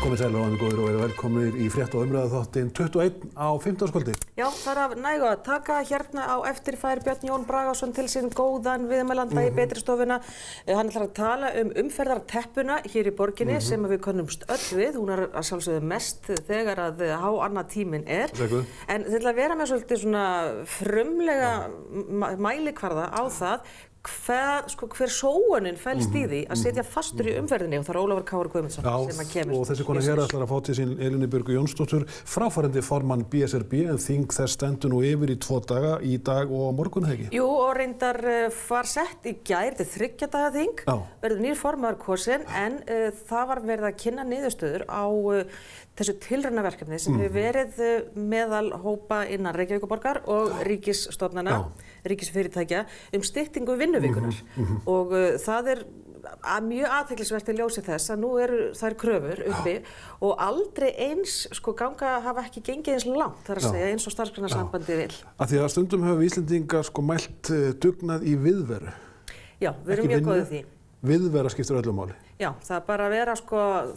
Komið sæl og góðir og velkomnir í frétt- og umræðuþáttinn 21 á 15. Já, það af nægu að taka hérna á eftir fær Björn Jón Bragason til sín góðan viðmælanda í Betri stofuna. Hann ætlar að tala umferðarteppuna hér í borginni sem við könnumst öll við. Hún að sjálfsögðu mest þegar að háannatíminn En þið ætla að vera með svolítið svona frumlega mælikvarða á það hver sóunin felst í því að setja fastur í umferðinni og það Ólafur Kári Guðmundsson sem að kemur. Og þessi kona hér ætlar að fá til sín Elínu Björgu Jónsdóttur, fráfarandi formann BSRB en þing þess stendur nú yfir í 2 daga, í dag og á morgun, ekki? Jú, og reyndar var sett í gær, þetta 3 daga þing, verður nýr formaður kosinn en það var verið að kynna niðurstöður á þessu tilraunaverkefni sem hefur verið meðal hópa innan Reykjavíkurborgar og ríkisstofnana, ríkisfyrirtækja styttingu vinnuvíkunar og það mjög athyglisvert í ljósi þess að nú eru þær kröfur uppi og aldrei eins hafa ekki gengið eins langt, þar að segja eins og Starfsgreinasambandið vil. Af því að stundum höfum við Íslendingar mælt dugnað í viðveru. Já, við erum mjög góðið því. Viðvera skiptir öllu máli. Já, það bara að vera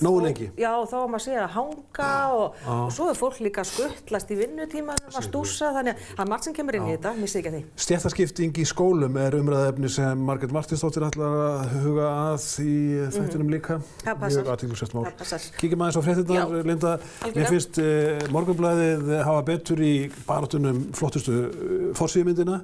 Nógu lengi. Já, þá var maður að segja að hanga og svo fólk líka skuttlast í vinnutímanum að stússa, þannig að það margt sem kemur inn í þetta, missið ekki að því. Stéttaskipting í skólum umræðuefni sem Margrét Martinsdóttir ætlar að huga að í þættinum líka. Það passar. Mjög athyglisvert mál. Það passar. Kíkjum aðeins á fréttirnar, Linda. Mér finnst Morgunblaðið hafa betur í baráttunum flottustu forsíðumyndina.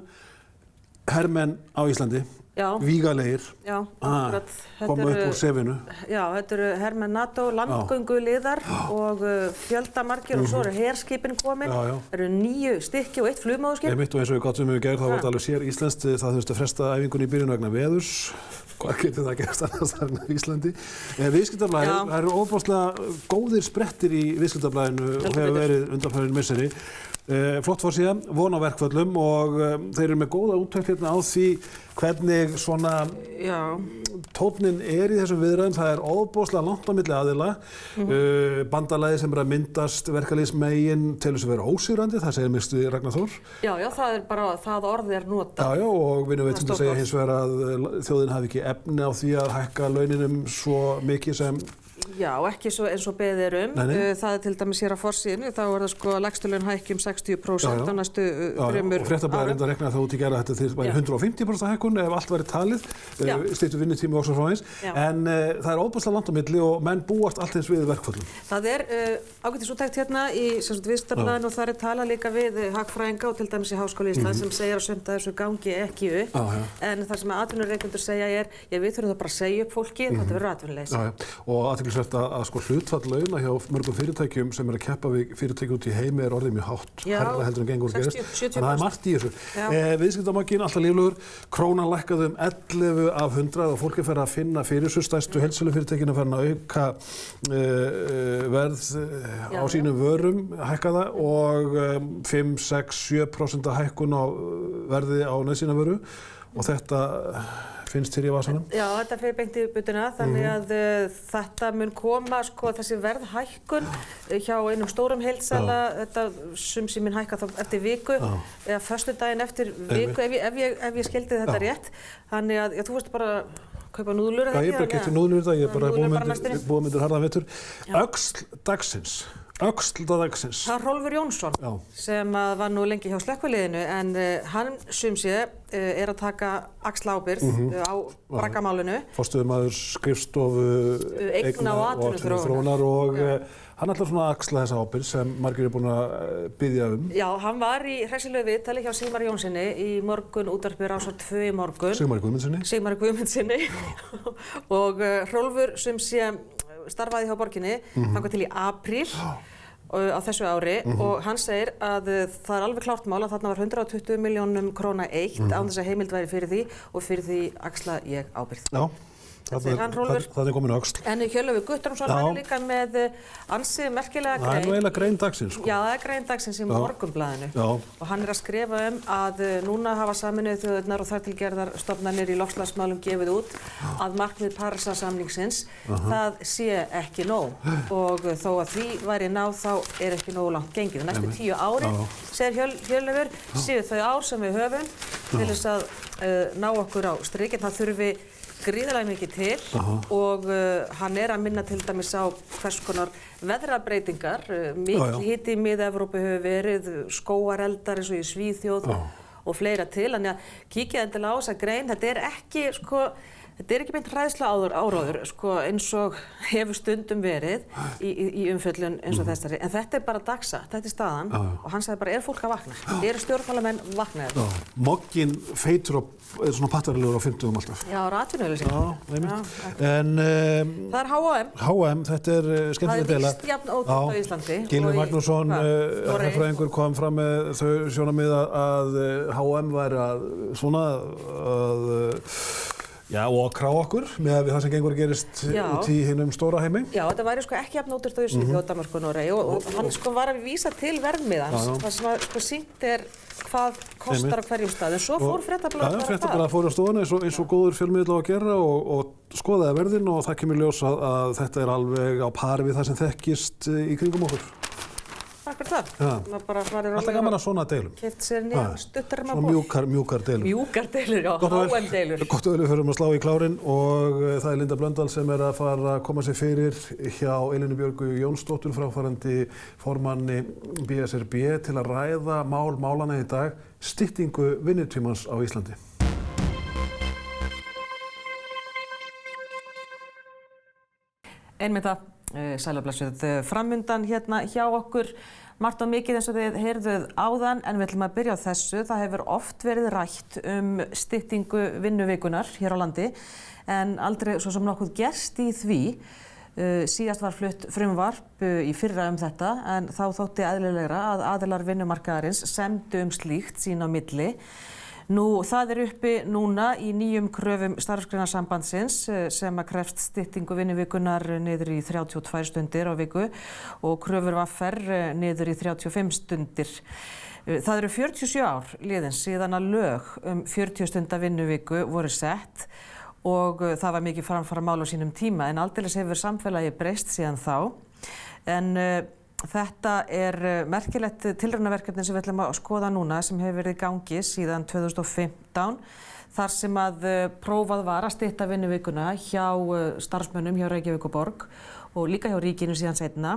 Hermenn á Íslandi. Vígalegir, koma upp úr sefinu. Já, þetta eru hermenn NATO, landgönguliðar og fjöldamargir og svo eru herskipin komin. Það eru 9 stykki og 1 flugmóðurskip. Og eins og við gátum í gær, þá var þetta alveg sér íslenskt, það þurfti að fresta æfingunni í byrjun vegna veðurs. Hvað getur það gerst annars þar en á Íslandi? Viðskiptablaðið, það eru ofboðslega góðir sprettir í Viðskiptablaðinu og hefur verið undanfarin misseri. Flott forsíða, von á verkföllum og þeir eru með góða úttekt hérna á því hvernig svona tónninn í þessum viðræðum. Það ofboðslega langt á milli aðila. Bandalagið sem að myndast verkalýðsmegin telur sig vera ósigrandi, það segir minnst Ragnar Þór. Já, það bara það orð notað. Já, og vinnuveitendur segja hins vegar að þjóðin hafi ekki efni á því að hækka launinum svo mikið sem Já, ekki eins og beðið það til dæmis hér á forsíðunni, þá það lægstu laun hækki 60% á næstu 3 árum. Og Fréttablaðið reyndar reiknaði það út í gær að þetta væri 150% hækkun ef allt væri talið, styttu vinnutími og svo frá eins. En það ofboðslega langt á milli og menn búast allt eins við verkföllum. Það ágætis úttekt hérna í Viðskiptablaðinu og það talað líka við hagfræðinga og til dæmis í Háskóla Íslands sem segja að sumt af þessu gangi ekki upp. En það sem atvinnurekendur segja við þurfum það bara að segja upp fólki, þetta verður atvinnuleysi. Að hlutfall launa hjá mörgum fyrirtækjum sem að keppa við fyrirtæki út í heimi orðið mjög hátt, hærra heldur en gengur gerist. Þannig að það margt í þessu. Viðskiptabankinn alltaf líflegur, krónan lækkaði 11 af 100 og fólk fer að finna fyrir þessu stærstu heildsölufyrirtækin að fara að auka verð á sínum vörum, hækka það og 5, 6, 7% hækkun á verði á nauðsynjavöru og þetta finnst þér í vasanum? Já, þetta fer beint í budduna, þannig að þetta mun koma, þessi verðhækkun hjá einum stórum heildsala, þetta sem mun hækka þá eftir viku, eða föstudaginn eftir viku, ef ég skildi þetta rétt. Þannig að þú veist bara að kaupa núðlur eða ekki? Já, ég bara keypti núðlur í dag, ég bara búið myndir harðan vetur. Öxl dagsins. Það Hrólfur Jónsson sem var nú lengi hjá slökkviliðinu en hann sumsé að taka axlaábyrgð á braggamálinu. Forstöðumaður skrifstofu eigna og atvinnuþróunar og hann ætlar svona að axla þessa ábyrgð sem margir búin að biðja Já, hann var í hressilegu viðtali hjá Sigmari Jónssoni í morgun útvarpi Rásar 2 í morgun. Sigmari Guðmundssoni. Og Hrólfur sumsé starfaði hjá borginni þangað til í apríl á þessu ári og hann segir að það alveg klárt mál að þarna var 120 milljónum króna eitt án þess að heimild væri fyrir því og fyrir því axla ég ábyrgð. Það komin öxl. En Hjörleifur Guttormsson er líka með ansi merkilega grein. Það nú eiginlega grein dagsins. Já, það grein dagsins í Morgunblaðinu. Og hann að skrifa að núna hafa Sameinuðu þjóðirnar og þar til gerðar stofnanir í loftslagsmálum gefið út að markmið Parísarsamningsins það sé ekki nóg. Og þó að því væri náð þá ekki nógu langt gengið. Næstu 10 árin, segir Hjörleifur, séu þau ár sem við höfum til þess að ná okkur á strikið. Það þurfi gríðarlega mikið til og hann að minna til dæmis á hvers konar veðrabreytingar. Mikil hiti í Mið-Evrópu hefur verið, skógareldar eins og í Svíþjóð og fleira til. Þannig að kíkja endilega á þessa grein. Þetta er ekki beint hræðsla áróður eins og hefur stundum verið í umfjöllun eins og þessari. En þetta bara dagsa, þetta staðan og hann sagði bara, fólk að vakna? Eru stjórnmálamenn vaknaðir? Mogginn feitur og svona pattverðilegur á 50 alltaf. Já, atvinnuauglýsing. En það er H&M. H&M, þetta er skemmtileg deila. Það er víst jafn ótrútt á Íslandi. Gylfi Magnússon, herfræðingur, kom fram með þau sjónarmið að H&M væri okra á okkur með það sem gengur að gerist út í hinum stóra heimi. Já, þetta væri ekki jafn ódýrt á Svíþjóð, Danmörku og Noregi og hann var að vísa til verðmiðans. Það sem sýnt hvað kostar á hverjum stað. En svo fór Fréttablaðið bara Fréttablaðið fór á stofuna eins og góður fjölmiðill á að gera og skoðaði verðin og það kemur ljós að þetta er alveg á pari við það sem þekkist í kringum okkur. Akkur það. Alltaf gaman að svona deilum. Keypt sér nýjan stuttarma ból. Svona mjúkar deilur. Mjúkar deilur, já. H&M deilur. Gott og vel, við förum að slá í klárinn og það er Linda Blöndal sem að fara að koma sér fyrir hjá Elínu Björgu Jónsdóttur, fráfarandi formanni BSRB, til að ræða málana í dag, styttingu vinnutímans á Íslandi. Einmitt það. Sælablessuð framundan hérna hjá okkur margt og mikið eins og þið heyrðuð áðan en við ætlum að byrja á þessu. Það hefur oft verið rætt styttingu vinnuvikunar hér á landi en aldrei svo sem nokkuð gerst í því. Síðast var flutt frumvarp í fyrra þetta en þá þótti eðlilegra að aðilar vinnumarkaðarins semdu slíkt sín á milli. Nú, það er uppi núna í nýjum kröfum Starfsgreinasambandsins sem að krefst styttingu vinnuvikunar niður í 32 stundir á viku og kröfur VR niður í 35 stundir. Það eru 47 ár liðin síðan að lög 40 stunda vinnuviku voru sett og það var mikið framfaramál á sínum tíma en aldeilis hefur samfélagi breyst síðan þá. En þetta er merkilegt tilraunaverkefni sem við ætlum að skoða núna sem hefur verið í gangi síðan 2015 þar sem að prófað var að stytta vinnuvikuna hjá starfsmönnum hjá Reykjavíkurborg og líka hjá ríkinu síðan seinna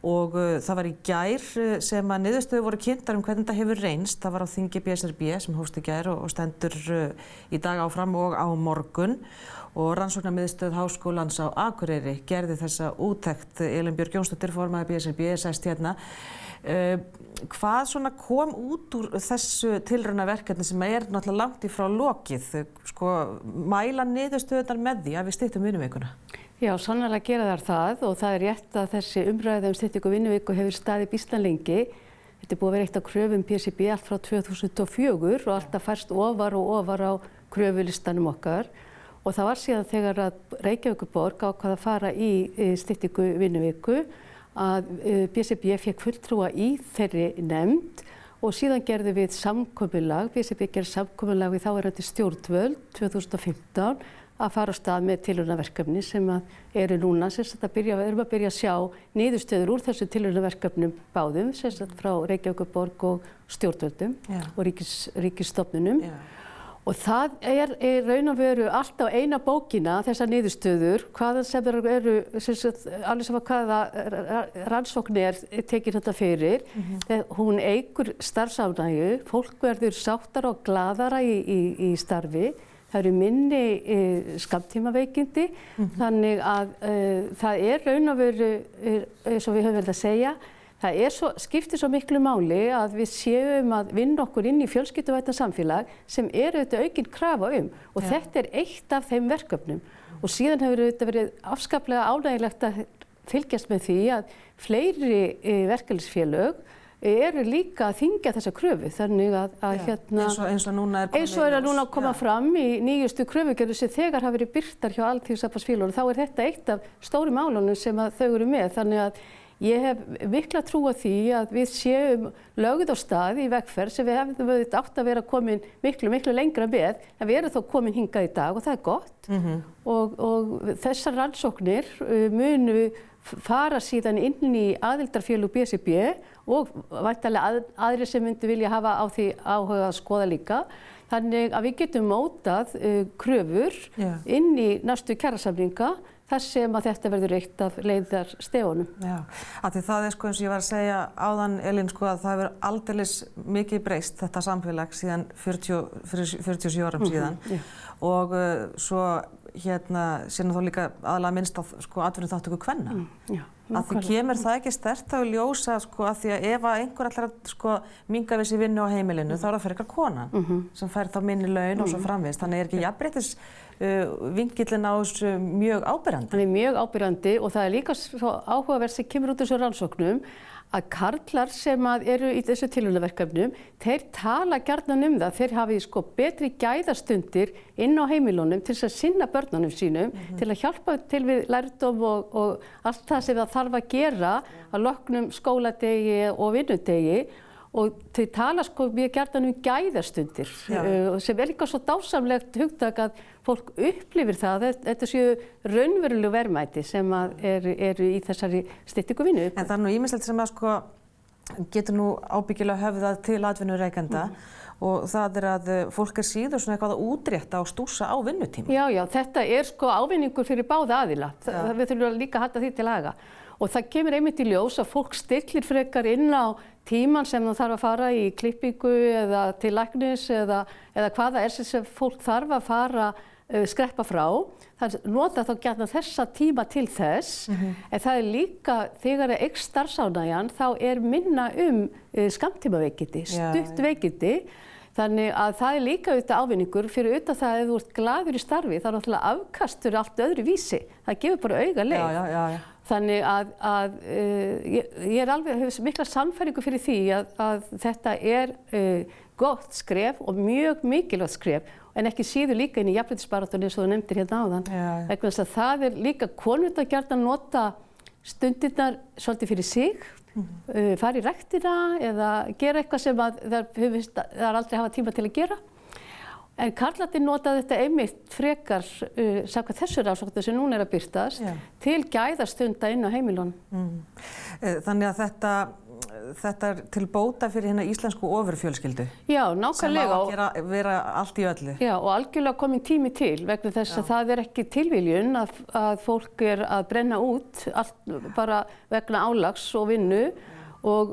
og það var í gær sem að niðurstöður voru kynntar hvernig þetta hefur reynst. Það var á þingi BSRB sem hófst í gær og stendur í dag áfram og á morgun og rannsóknarmiðstöð Háskólans á Akureyri gerði þessa úttekt. Elín Björg Jónsdóttir, formaður BSRB, sest hérna. Hvað svona kom út úr þessu tilraunaverkefni sem er náttúrulega langt í frá lokið? Mæla niðurstöðurnar með því að við styttum vinnuvikuna? Já, sannarlega gera það og það er rétt að þessi umræða styttingu vinnuviku hefur staðið býsna lengi. Þetta er búið að vera eitt af kröfum BSRB allt frá 2004 og alltaf færst ofar og ofar á kröfulistanum okkar. Og það var síðan þegar að Reykjavíkurborg ákvað að fara í styttingu vinnuviku að BSRB fékk fulltrúa í þeirri nefnd og síðan gerði við samkomulag, BSRB gerði samkomulag við þáverandi stjórnvöld 2015 að fara á stað með tilraunaverkefni sem eru núna, við erum að byrja að sjá niðurstöður úr þessu tilraunaverkefnum báðum, frá Reykjavíkurborg og stjórnvöldum og ríkisstofnunum. Og það er raun og veru allt á eina bókina, þessar niðurstöður, hvaðan sem eru, alveg sem að hvaða rannsókn tekið þetta fyrir. Hún eykur starfsánægju, fólk verður sáttara og glaðara í starfi. Það eru minni skammtímaveikindi, þannig að það er raun og veru, eins og við höfum verið að segja, skiptir svo miklu máli að við séum að vinna okkur inn í fjölskylduvænt samfélag sem auðvitað aukin krafa og þetta er eitt af þeim verkefnum. Og síðan hefur þetta verið afskaplega ánægilegt að fylgjast með því að fleiri verkalýðsfélög eru líka að þyngja þessa kröfu, þannig að eins og núna að koma fram í nýjustu kröfugerðum sem þegar hafa verið birtar hjá Alþýðusambandsfélögunum, þá er þetta eitt af stóru málunum sem þau eru með, þannig að ég hef mikla trú á því að við séum lögð á stað í vegferð sem við hefðum átt að vera komin miklu lengra með, en við erum þó komin hingað í dag og það er gott og þessar rannsóknir munu fara síðan inn í aðildarfélög BSRB og væntanlega aðrir sem myndu vilja hafa á því áhuga að skoða líka. Þannig að við getum mótað kröfur inn í næstu kjarasamninga þar sem að þetta verður eitt af leiðarstefunum. Já, af því það sko eins og ég var að segja áðan, Elín, sko að það hefur aldeilis mikið breyst þetta samfélag síðan 47 árum síðan og svo síðan þá líka aðalega minnst á sko atvinnuþátttöku kvenna. Að því kemur það ekki sterkt að ljósa sko að því að ef einhver ætlar að sko minnka við sér vinnu á heimilinu þá er það frekar konan sem fær þá minni laun og svo framvegis. Þannig er ekki jafnréttis vinkillinn á þessu mjög áberandi. Hann er mjög áberandi og það er líka svo áhugavert sem kemur út úr þessu rannsóknum að karlar sem eru í þessu tilraunaverkefnum, þeir tala gjarnan um það, þeir hafi sko betri gæðastundir inn á heimilunum til að sinna börnunum sínum, til að hjálpa til við lærdóm og allt það sem það þarf að gera að loknum skóladegi og vinnudegi og þau tala sko mjög gjarnan gæðastundir sem er líka svo dásamlegt hugtak að fólk upplifir það, þetta séu raunverulegu verðmæti sem eru í þessari styttingu vinnu. En það er nú ýmislegt sem að sko getur nú ábyggilega höfðað til atvinnureikenda og það er að fólk síður svona eitthvað að útrétta og stússa á vinnutíma. Já, þetta er sko ávinningur fyrir báða aðila. Við þurfum líka að halda því til haga. Og það kemur einmitt í ljós að fólk stillir frekar inn á tíman sem það þarf að fara í klippingu eða til læknis eða hvað það er sem fólk þarf að fara skreppa frá. Það nota þá gjarnan þessa tíma til þess, en það er líka þegar það eykst starfsánægjan þá er minna skammtímaveikindi, stutt veikindi. Þannig að það er líka auðvitað ávinningur fyrir auðvitað það að ef þú ert glaður í starfi þá er náttúrulega afkastur allt öðru vísi. Það gefur bara auga leið. Já. Þannig að ég hefur mikla sannfæringu fyrir því að þetta er gott skref og mjög mikilvægt skref en ekki síður líka inn í jafnréttisbaráttunni eins og þú nefndir hérna áðan. Vegna þess að það er líka konurnar gjarnan nota stundirnar svolítið fyrir sig, fara í ræktina eða gera eitthvað sem það aldrei hafa tíma til að gera. En karlarnir nota þetta einmitt frekar samkvæmt þessu rannsóknum sem núna er að birtast til gæðastunda inn á heimilunum. Þannig að þetta er til bóta fyrir hérna íslensku ofurfjölskyldu. Já, nákvæmlega. Sem á að vera allt í öllu. Já, og algjörlega komin tími til vegna þess að það er ekki tilviljun að fólk er að brenna út bara vegna álags og vinnu og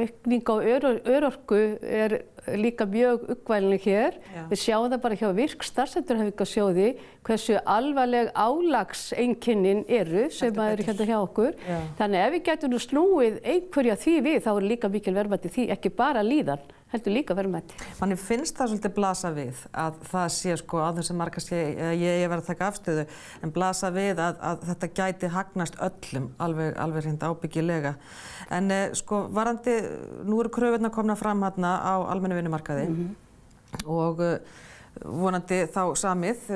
aukning á örorku er líka mjög uggvænleg hér. Við sjáum það bara hjá VIRK starfsendurhæfingarsjóði hversu alvarleg álagseinkennin eru sem eru hérna hjá okkur. Þannig ef við getum nú snúið einhverja því við þá er líka mikil verðmæti því, ekki bara líðan, heldur líka verðmæti. Manni finnst það svolítið blasa við að það sé sko á þessum markast ég verið að taka afstöðu en blasa við að þetta gæti hagnast öllum alveg hreint ábyggilega. En sko varðandi, nú eru kröfurnar komnar fram hérna á almennu vinnumarkaði og vonandi þá samið,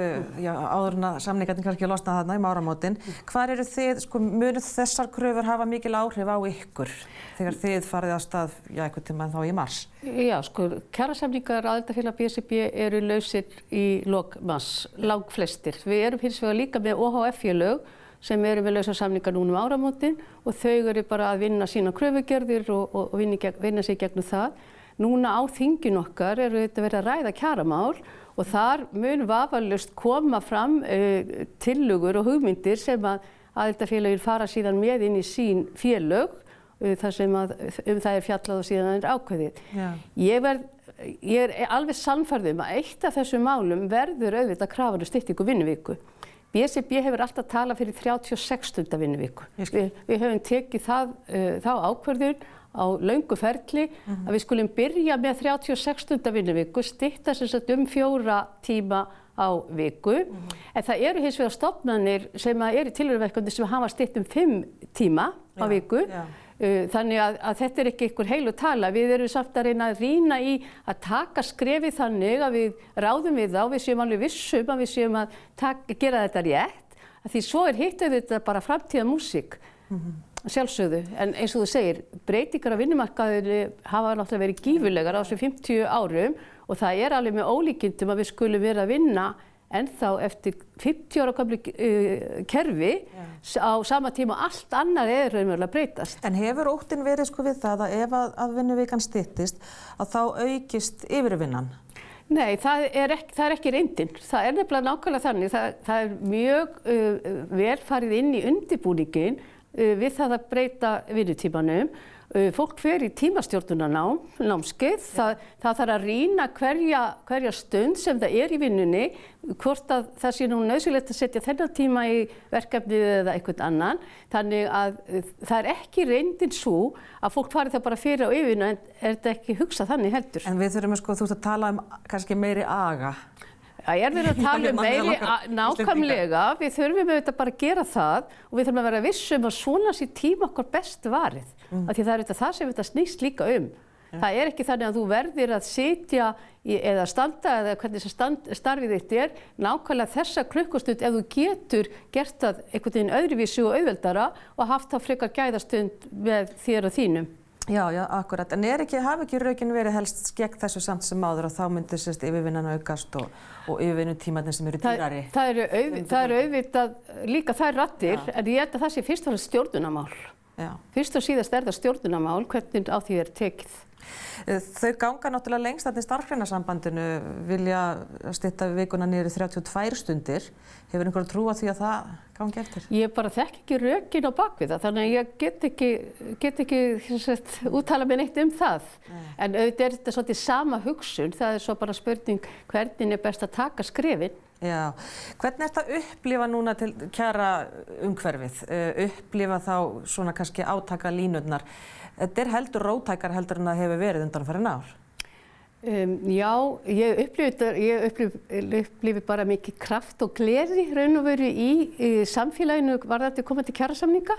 áður en að samningarnir kannski losna þarna um áramótin. Hvar eru þið, sko munu þessar kröfur hafa mikil áhrif á ykkur þegar þið farið af stað, einhvern tímann þá í mars? Já, sko kjarasamningar aðildarfélag BSRB eru lausir í lok mars, langflestir. Við erum hins vegar líka með OHF-félög sem eru með lausasamningar núna um áramótin og þau eru bara að vinna sína kröfugerðir og vinna sig gegnum það. Núna á þingin okkar eru þetta verið að ræða kjaramál og þar mun vafalaust koma fram tillögur og hugmyndir sem að aðildarfélögin fara síðan með inn í sín félög þar sem að það er fjallað og síðan er ákveðið. Ég er alveg sannfærð að eitt af þessum málum verður auðvitað krafan styttingu vinnuviku. BSRB hefur alltaf talað fyrir 36 stunda vinnuviku. Við höfum tekið þá ákvörðun á löngu ferli að við skulum byrja með 36 stunda vinnuviku, stytta sem sagt 4 tíma á viku. En það eru hins vegar stofnanir sem eru tilraunarverkefni sem hafa stytt 5 tíma á viku. Þannig að þetta er ekki einhver heilu tala. Við erum samt að reyna að rýna í að taka skrefið þannig að við ráðum við þá, við séum alveg vissum að við séum að gera þetta rétt. Því svo er hitt auðvitað bara framtíðarmúsík, sjálfsögðu. En eins og þú segir, breytingar á vinnumarkaðinu hafa náttúrulega verið gífurlegar á þessum 50 árum og það er alveg með ólíkindum að við skulum vera að vinna ennþá eftir 50 ára gamlu kerfi á sama tíma allt annað raunverulega breytast. En hefur óttinn verið sko við það að ef að vinnuvikan styttist að þá aukist yfirvinnan? Nei, það er ekki reyndin. Það er nefnilega nákvæmlega þannig. Það er mjög vel farið inn í undirbúningin við það að breyta vinnutímanum. Fólk fer í tímastjórnunarnám, námskeið. Það þarf að rýna hverja stund sem það er í vinnunni, hvort að það sé nú nauðsynlegt að setja þennan tíma í verkefnið eða einhvern annan. Þannig að það er ekki reyndin svo að fólk fari það bara fyrir á yfirvinnu, en er þetta ekki hugsað þannig heldur. En við þurfum sko, þú ert að tala kannski meiri aga. Það er verið að tala meiri nákvæmlega, við þurfum auðvitað bara að gera það og við þurfum að vera vissum að svona sé tíma okkar best varið. Af því það er auðvitað það sem þetta snýst líka um. Það er ekki þannig að þú verðir að sitja eða standa eða hvernig starfið þitt er nákvæmlega þessa klukkustund ef þú getur gert það einhvern veginn öðruvísi og auðveldara og haft það frekar gæðastund með þér og þínum. Já, akkurat. En hafa ekki rökin verið helst gegn þessu samt sem áður og þá myndi yfirvinnan aukast og yfirvinnutímarnir sem eru dýrari? Það eru auðvitað líka þær raddir, en ég held að það sé fyrst og fremst stjórnunarmál. Fyrst og síðast er það stjórnunarmál, hvernig á því er tekið. Þau ganga náttúrulega lengst þarna í Starfsgreinasambandinu, vilja stytta vikuna niður í 32 stundir. Hefur einhver trú á því að það gangi eftir? Ég bara þekki ekki rökin á bakvið það, þannig að ég get ekki úttala mig neitt um það. En auðvitað er þetta svolítið sama hugsun, það er svo bara spurning hvernig er best að taka skrefin. Já, hvernig er þetta að upplifa núna til kjara umhverfið, upplifa þá svona kannski átaka línurnar? Þetta er heldur róttækara heldur en það hefur verið undanfarin ár. Já, ég upplifi bara mikið kraft og gleði raun og veru í samfélaginu varðandi komandi kjarasamninga.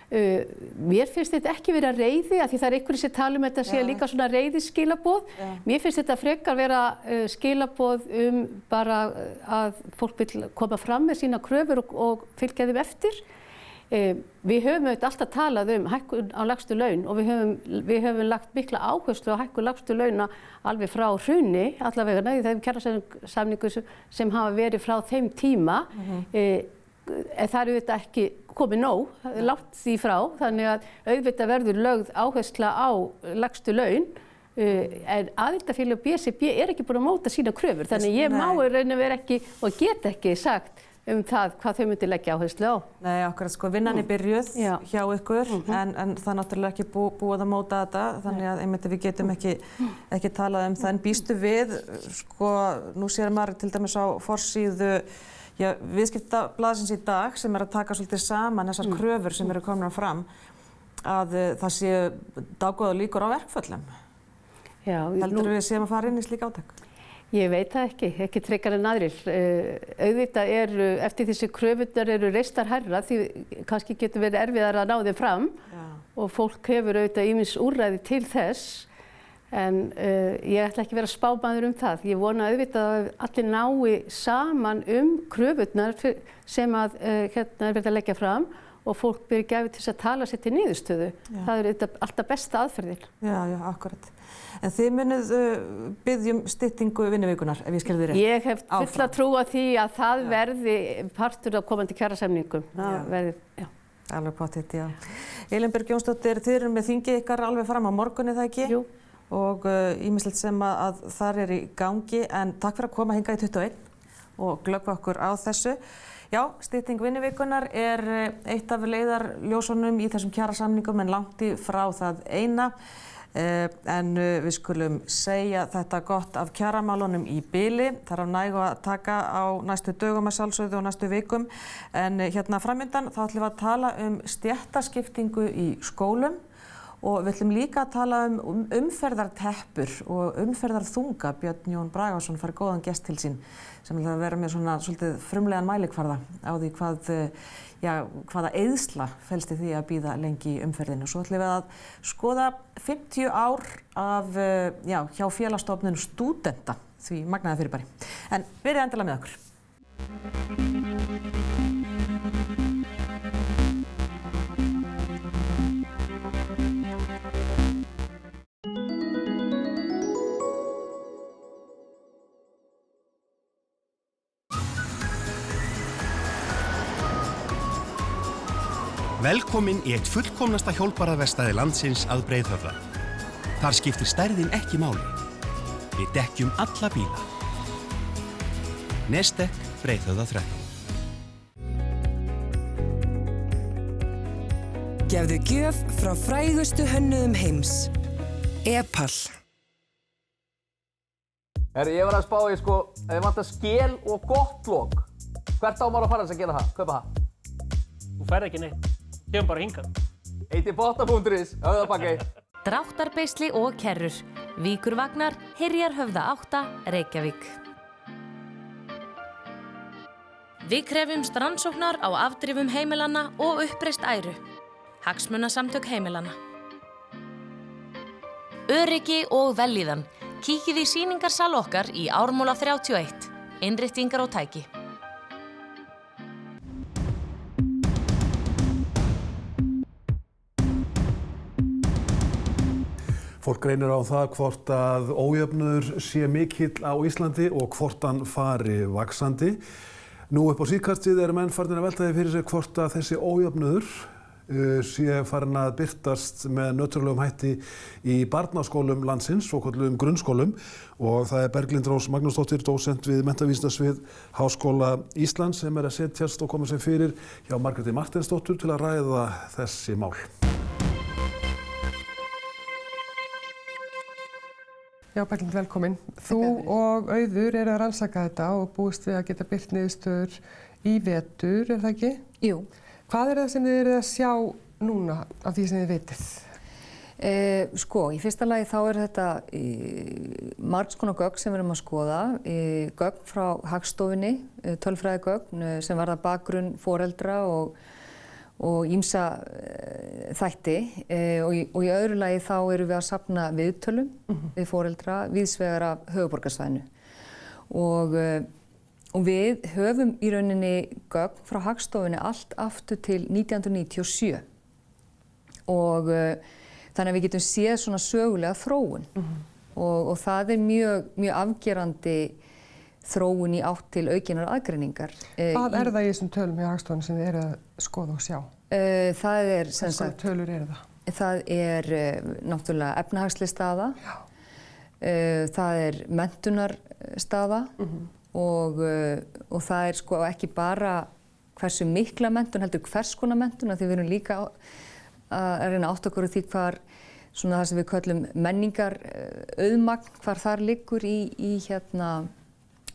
Mér finnst þetta ekki vera reiði, af því það er einhverjir sem tala um þetta sé líka svona reiðiskilaboð. Mér finnst þetta frekar vera skilaboð bara að fólk vil koma fram með sína kröfur og fylgja þeim eftir. Við höfum auðvitað alltaf talað hækkun á lægstu laun og við höfum lagt mikla áherslu á hækkun lægstu launa alveg frá hruni, allavega í þeim kjarasamningum sem hafa verið frá þeim tíma. En það er auðvitað ekki komið nóg, langt því frá, þannig að auðvitað verður lögð áhersla á lægstu laun. En aðildarfélög BSRB er ekki búin að móta sína kröfur, þannig ég má í raun og veru ekki og get ekki sagt það hvað þau myndi leggja áherslu á. Nei, akkurat sko, vinnan er byrjuð hjá ykkur, en það er náttúrulega ekki búið að móta þetta, þannig að einmitt við getum ekki talað um það. En býstu við, sko, nú sér maður til dæmis á forsíðu Viðskiptablaðsins í dag sem er að taka svolítið saman þessar kröfur sem eru komnar fram, að það séu dágóða líkur á verkföllum. Heldur við séum að fara inn í slík átak? Ég veit það ekki frekar en aðrir. Auðvitað eftir þessi kröfurnar eru reistar hærra því kannski getur verið erfiðara að ná þeim fram og fólk hefur auðvitað ýmis úrræði til þess. En ég ætla ekki að vera spámaður það. Ég vona auðvitað að allir nái saman kröfurnar sem að er verið að leggja fram og fólk byrja gæfi til að tala sér til niðurstöðu. Það er auðvitað alltaf besta aðferðin. Já, akkurat. En þið munið biðjum styttingu vinnuvikunar, ef ég skil þið rétt. Ég hef fulla trú á því að það verði partur af komandi kjarasamningum. Alveg pottitt, já. Elín Björg Jónsdóttir, þið eru með þingið ykkar alveg fram á morgun, er það ekki? Jú. Og ýmislegt sem að þar er í gangi, en takk fyrir að koma hingað í 21 og glöggva okkur á þessu. Já, stytting vinnuvikunar er eitt af leiðarljósunum í þessum kjarasamningum en langt í frá það eina. En við skulum segja þetta gott af kjaramálunum í bili. Það er á nægu að taka á næstu dögum að sjálfsögðu og næstu vikum. En hérna framöndan þá ætlum við að tala stéttaskiptingu í skólum og við ætlum líka að tala umferðarteppur og umferðarþunga. Björn Jón Bragason fær góðan gest til sín sem ætlar að vera með svona svolítið frumlegan mælikvarða á því hvaða eyðsla felst í því að bíða lengi í umferðinu. Svo ætlum við að skoða 50 ár hjá Félagsstofnun stúdenta, því magnaða fyrirbæri. En verið endilega með okkur. Velkomin í eitt fullkomnasta hjólbarðaverkstæði landsins að Breiðhöfða. Þar skiptir stærðin ekki máli. Við dekkjum alla bíla. Nestek Breiðhöfða 13. Gefðu gjöf frá frægustu hönnuðum heims. Epal. Ég var að spá í ef ég vantar skel og gott lok. Hvert á maður að fara þess að gera það? Kaupa það? Þú færð ekki neitt. Kemum bara hingað. Eitibotta.is, Höfðabakki. Dráttarbeisli og kerrur. Víkurvagnar, Hyrjarhöfða 8, Reykjavík. Við krefjumst rannsóknar á afdrifum heimilanna og uppreist æru. Hagsmunasamtök heimilanna. Öryggi og vellíðan. Kíkið í sýningarsal okkar í Ármúla 31. Innréttingar og tæki. Fólk greinir á það hvort að ójöfnuður sé mikill á Íslandi og hvort hann fari vaxandi. Nú upp á síðkastið menn farnir að velta því fyrir sig hvort að þessi ójöfnuður sé farin að birtast með nöturlegum hætti í barnaskólum landsins, svokölluðum grunnskólum, og það Berglind Rós Magnúsdóttir, dósent við menntavísindasvið Háskóla Íslands, sem að setjast og koma sér fyrir hjá Margréti Marteinsdóttur til að ræða þessi mál. Já, Berglind, velkomin. Þú og Auður eru að rannsaka þetta og búist við að geta birt niðurstöður í vetur, það ekki? Jú. Hvað það sem þið eruð að sjá núna af því sem þið vitið? Í fyrsta lagi þá þetta margs konar gögn sem við erum að skoða. Gögn frá Hagstofunni, tölfræðigögn sem varða bakgrunn foreldra og ýmsa þætti. Og í öðru lagi þá erum við að safna viðtölum við foreldra víðsvegar af höfuðborgarsvæðinu. Og við höfum í rauninni gögn frá Hagstofunni allt aftur til 1997 og þannig að við getum séð svona sögulega þróun og það mjög afgerandi þróun í átt til aukinnar aðgreiningar. Hvað það í þessum tölum hjá Hagstofunni sem þið eru að skoða og sjá? Það sem sagt... Hvaða tölur eru það? Það náttúrulega efnahagsleg staða, það menntunarstaða, og það ekki bara hversu mikla menntun, heldur hvers konar menntun, því við erum líka að reyna átt okkur á því hvar það sem við köllum menningar auðmagn, hvar þar liggur í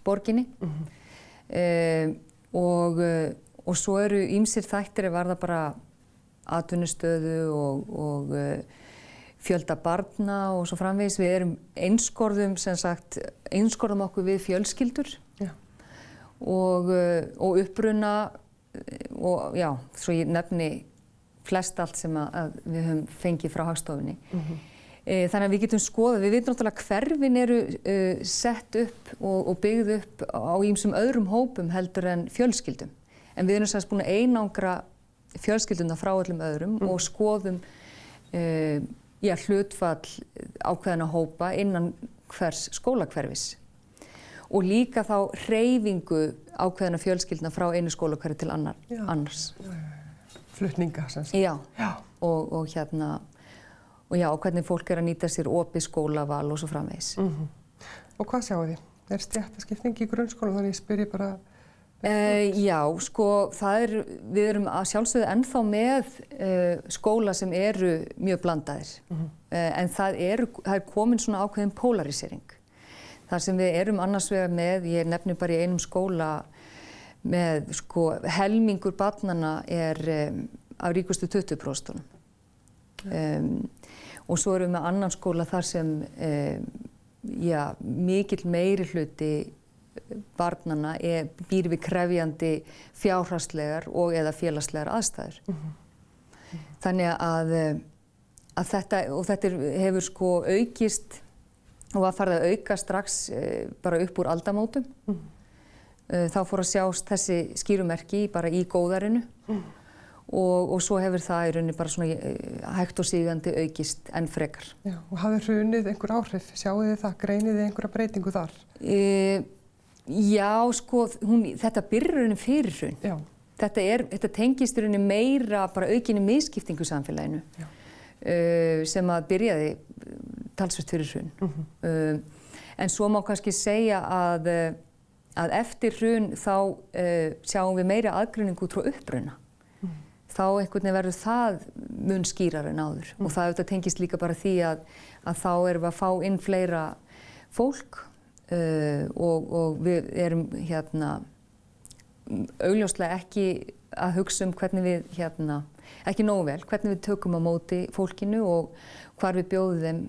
borginni. Og svo eru ýmsir þættir að varða bara atvinnustöðu og fjölda barna og svo framvegis. Við erum einskorðum okkur við fjölskyldur og uppruna og já, svo ég nefni flest allt sem að við höfum fengið frá Hagstofunni. Þannig að við getum skoðað, við vitum náttúrulega hverfin eru sett upp og byggð upp á ýmsum öðrum hópum heldur en fjölskyldum. En við erum sem sagt búin að einangra fjölskylduna frá öllum öðrum og skoðum hlutfall ákveðna hópa innan hvers skólahverfis. Og líka þá hreyfingu ákveðna fjölskyldna frá einu skólahverfi til annars. Flutninga, sem sagt. Já. Og hvernig fólk að nýta sér opið skólaval og svo framvegis. Og hvað sjáu þið? Stéttaskipting í grunnskóla, þannig spyr ég bara... Við erum að sjálfsögðu ennþá með skóla sem eru mjög blandaðir. En það er komin svona ákveðin polarisering. Þar sem við erum annars vegar með, ég nefni bara í einum skóla með helmingur barnanna af ríkustu 20%. Og svo erum við með annan skóla þar sem mikill meiri hluti barnanna býr við krefjandi fjárhagslegar og eða félagslegar aðstæður. Þannig að þetta hefur aukist og var farið að auka strax bara upp úr aldamótum. Þá fór að sjást þessi skýrumerki bara í góðærinu og svo hefur það í rauninni bara svona hægt og sígandi aukist enn frekar. Já, og hafði hrunið einhver áhrif? Sjáu þið það? Greinið þið einhverja breytingu þar? Já, þetta byrjar rauninni fyrir hrun. Já. þetta tengist í rauninni meira bara aukinni misskiptingu í samfélaginu sem að byrjaði talsvert fyrir hrun. En svo má kannski segja að eftir hrun þá sjáum við meira aðgreiningu út frá uppruna. Þá einhvern veginn verður það mun skýrar en áður og það auðvitað tengist líka bara því að þá erum við að fá inn fleira fólk og við erum augljóslega ekki að hugsa hvernig við ekki nógu vel, hvernig við tökum á móti fólkinu og hvar við bjóðum þeim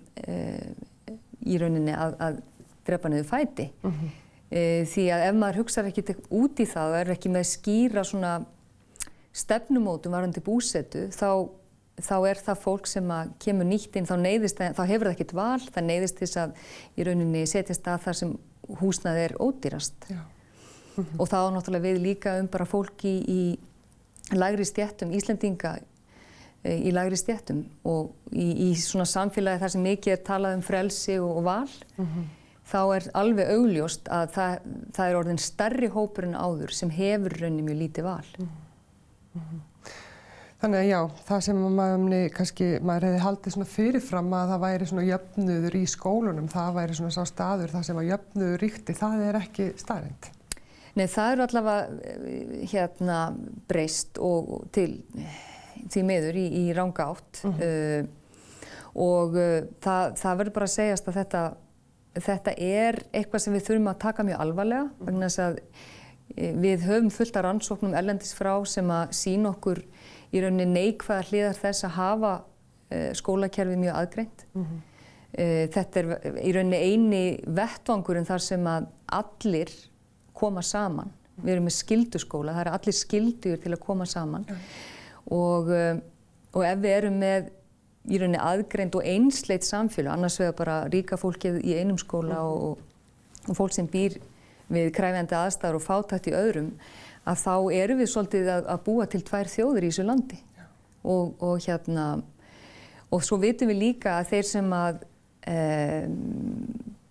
í rauninni að drepa niður fæti. Því að ef maður hugsar ekki út í það og er ekki með skýra svona stefnumótum varðandi búsetu, þá er það fólk sem kemur nýtt inn, þá hefur það ekkert val, það neyðist þess að í rauninni setjast að þar sem húsnæði er ódýrast. Og það á náttúrulega við líka bara fólk í lægri stéttum, Íslendinga í lægri stéttum og í svona samfélagi þar sem mikið er talað frelsi og val, þá er alveg augljóst að það er orðinn stærri hópur en áður sem hefur rauninni mjög lítið val. Þannig að já, það sem maður hefði haldið svona fyrirfram að það væri svona jöfnuður í skólunum, það væri svona sá staður þar sem að jöfnuður ríkti, það er ekki staðreynd. Nei, það eru allavega breyst og til því miður í ranga átt og það verður bara að segjast að þetta er eitthvað sem við þurfum að taka mjög alvarlega vegna þess að við höfum fullt af rannsóknum erlendis frá sem að sýna okkur í rauninni neikvæðar hliðar þess að hafa skólakerfið mjög aðgreint. Þetta er í rauninni eini vettvangurinn þar sem að allir koma saman. Við erum með skylduskóla, það eru allir skyldugur til að koma saman og ef við erum með í rauninni aðgreind og einsleit samfélag, annars vegar bara ríka fólkið í einum skóla og fólk sem býr við krefjandi aðstæður og fátækt í öðrum, að þá erum við svolítið að búa til tvær þjóðir í þessu landi. Og svo vitum við líka að þeir sem að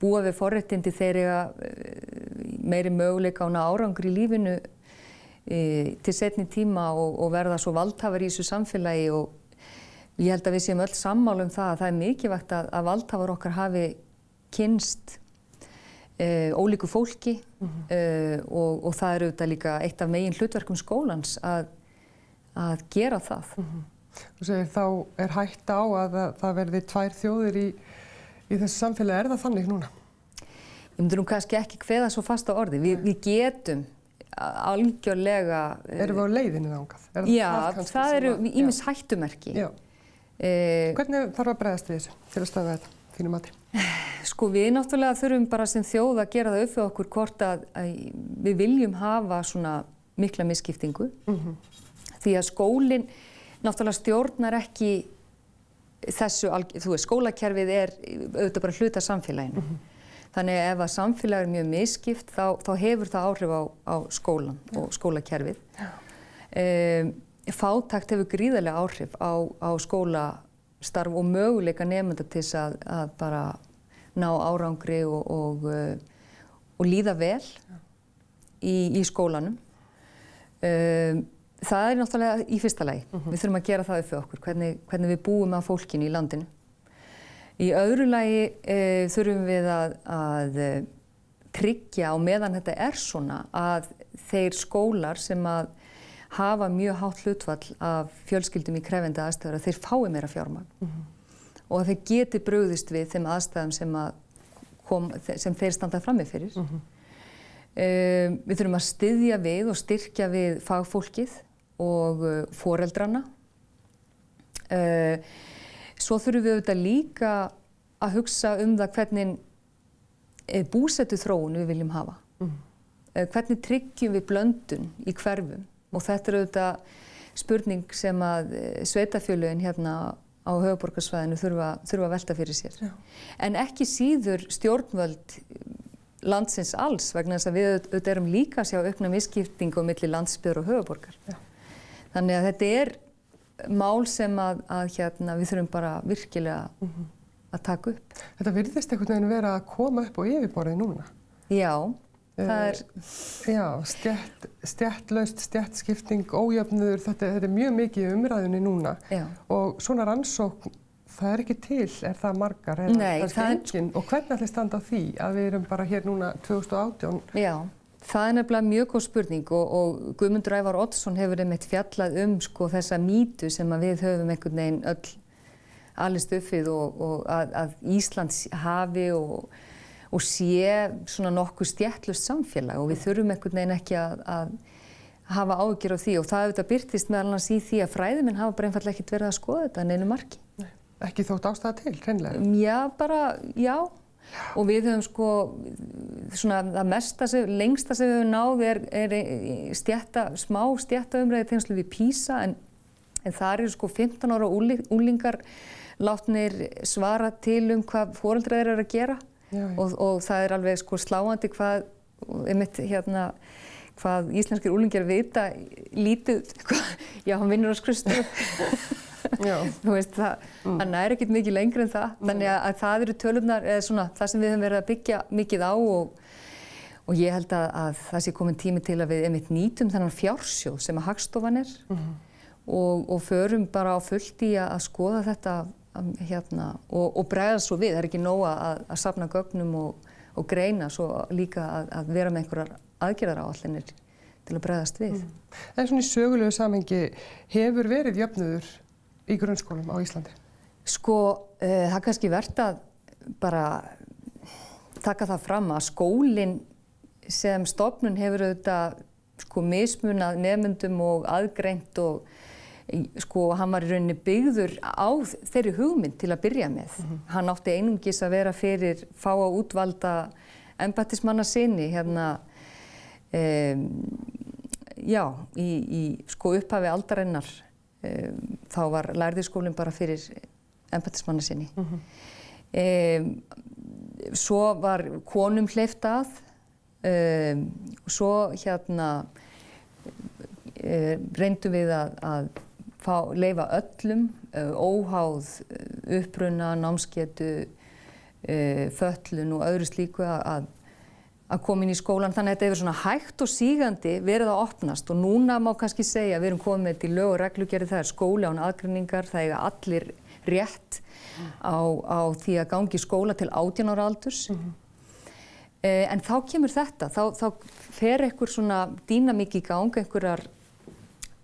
búa við forréttindi þeir eiga meiri möguleika á árangri í lífinu til seinni tíma og verða svo valdhafar í þessu samfélagi og ég held að við séum öll sammála það að það er mikilvægt að valdhafar okkar hafi kynnst ólíku fólki og það er auðvitað líka eitt af megin hlutverkum skólans að gera það. Þú segir þá er hætta á að það verði tvær þjóðir í þessu samfélagi, er það þannig núna? Ég myndir kannski ekki kveða svo fast á orði, við getum algjörlega... Erum við á leiðinni þangað? Já, það eru ýmis hættumerki. Hvernig þarf að bregðast við þessu til að stöðva þetta, þínu mati? Sko við náttúrulega þurfum bara sem þjóð að gera það upp fyrir okkur hvort að við viljum hafa svona mikla misskiptingu. Því að skólinn náttúrulega stjórnar ekki þessu, þú veist, skólakerfið er auðvitað bara hluti af samfélaginu. Þannig að ef að samfélag er mjög misskipt þá hefur það áhrif á skólan og skólakerfið. Fátækt hefur gríðarlega áhrif á skólastarf og möguleika nemenda til þess að bara ná árangri og líða vel í skólanum. Það er náttúrulega í fyrsta lagi. Við þurfum að gera það upp fyrir okkur, hvernig við búum að fólkinu í landinu. Í öðru lagi þurfum við að tryggja á meðan þetta er svona að þeir skólar sem að hafa mjög hátt hlutfall af fjölskyldum í krefjandi aðstæður að þeir fái meira fjármagn og að þeir geti brugðist við þeim aðstæðum sem þeir standa frammi fyrir. Við þurfum að styðja við og styrkja við fagfólkið og foreldrana. Svo þurfum við auðvitað líka að hugsa það hvernig búsetuþróun við viljum hafa. Hvernig tryggjum við blöndun í hverfum og þetta er auðvitað spurning sem að sveitarfélögin hérna á höfuðborgarsvæðinu þurfa að velta fyrir sér. En ekki síður stjórnvöld landsins alls vegna þess að við auðvitað erum líka að sjá aukna misskiptingu á milli landsbyggðar og höfuðborgar. Þannig að þetta er mál sem að við þurfum bara virkilega að taka upp. Þetta virðist einhvern veginn vera að koma upp á yfirborðið núna. Já, Já, stéttlaust, stéttskipting, ójöfnuður, þetta mjög mikið í umræðunni núna. Já. Og svona rannsókn, það ekki til, það margar? Nei, það engin. Og hvernig ætli standa á því að við erum bara hér núna 2018? Já, það nefnilega mjög góð spurning og Guðmundur Ævar Oddsson hefur einmitt fjallað þessa mýtu sem að við höfum einhvern veginn öll alist upp við og að Ísland hafi og sé svona nokkuð stéttlaust samfélag og við þurfum einhvern veginn ekki að hafa áhyggjur af því og það auðvitað birtist meðal annars í því að fræðimenn hafa bara einfaldlega ekkert verið að skoða þetta neinu marki. Nei, ekki þótt ástæða til, hreinlega? Já. Og við höfum svona það lengsta sem við höfum náð er smá stéttaumræðu í tengslum við PISA en þar eru 15 ára unglingar látnir svara til hvað foreldrar þeirra eru að gera. Og það er alveg sláandi hvað íslenskir unglingar vita lítið, hann vinnur á skrifstofu. Þú veist, hann er ekkert mikið lengri en það, þannig að það eru tölurnar, eða svona það sem við höfum verið að byggja mikið á og ég held að það sé komin tími til að við einmitt nýtum þennan fjársjóð sem að Hagstofan er og förum bara á fullt í að skoða þetta og bregðast svo við. Það er ekki nóg að safna gögnum og greina, svo líka að vera með einhverjar aðgerðaráætlanir til að bregðast við. En svona í sögulegu samhengi, hefur verið jöfnuður í grunnskólum á Íslandi? Það er kannski vert að bara taka það fram að skólinn sem stofnun hefur auðvitað mismunað nemendum og aðgreint og hann var í rauninni byggður á þeirri hugmynd til að byrja með. Hann átti einungis að vera fyrir fáa útvalda embættismanna sinni í upphafi aldarinnar þá var lærðiskólinn bara fyrir embættismanna sinni. Svo var konum hleypt að, svo reyndum við að leyfa öllum, óháð uppruna, námsgetu, fötlun og öðru slíku að koma inn í skólan. Þannig að þetta hefur svona hægt og sígandi verið að opnast og núna má kannski segja að við erum komið með þetta í lög og reglugerðir, það er skóli án aðgreiningar, það eiga allir rétt á því að gangi í skóla til 18 ára aldurs. En þá kemur þetta, þá fer einhver svona dýnamík í gang, einhverjar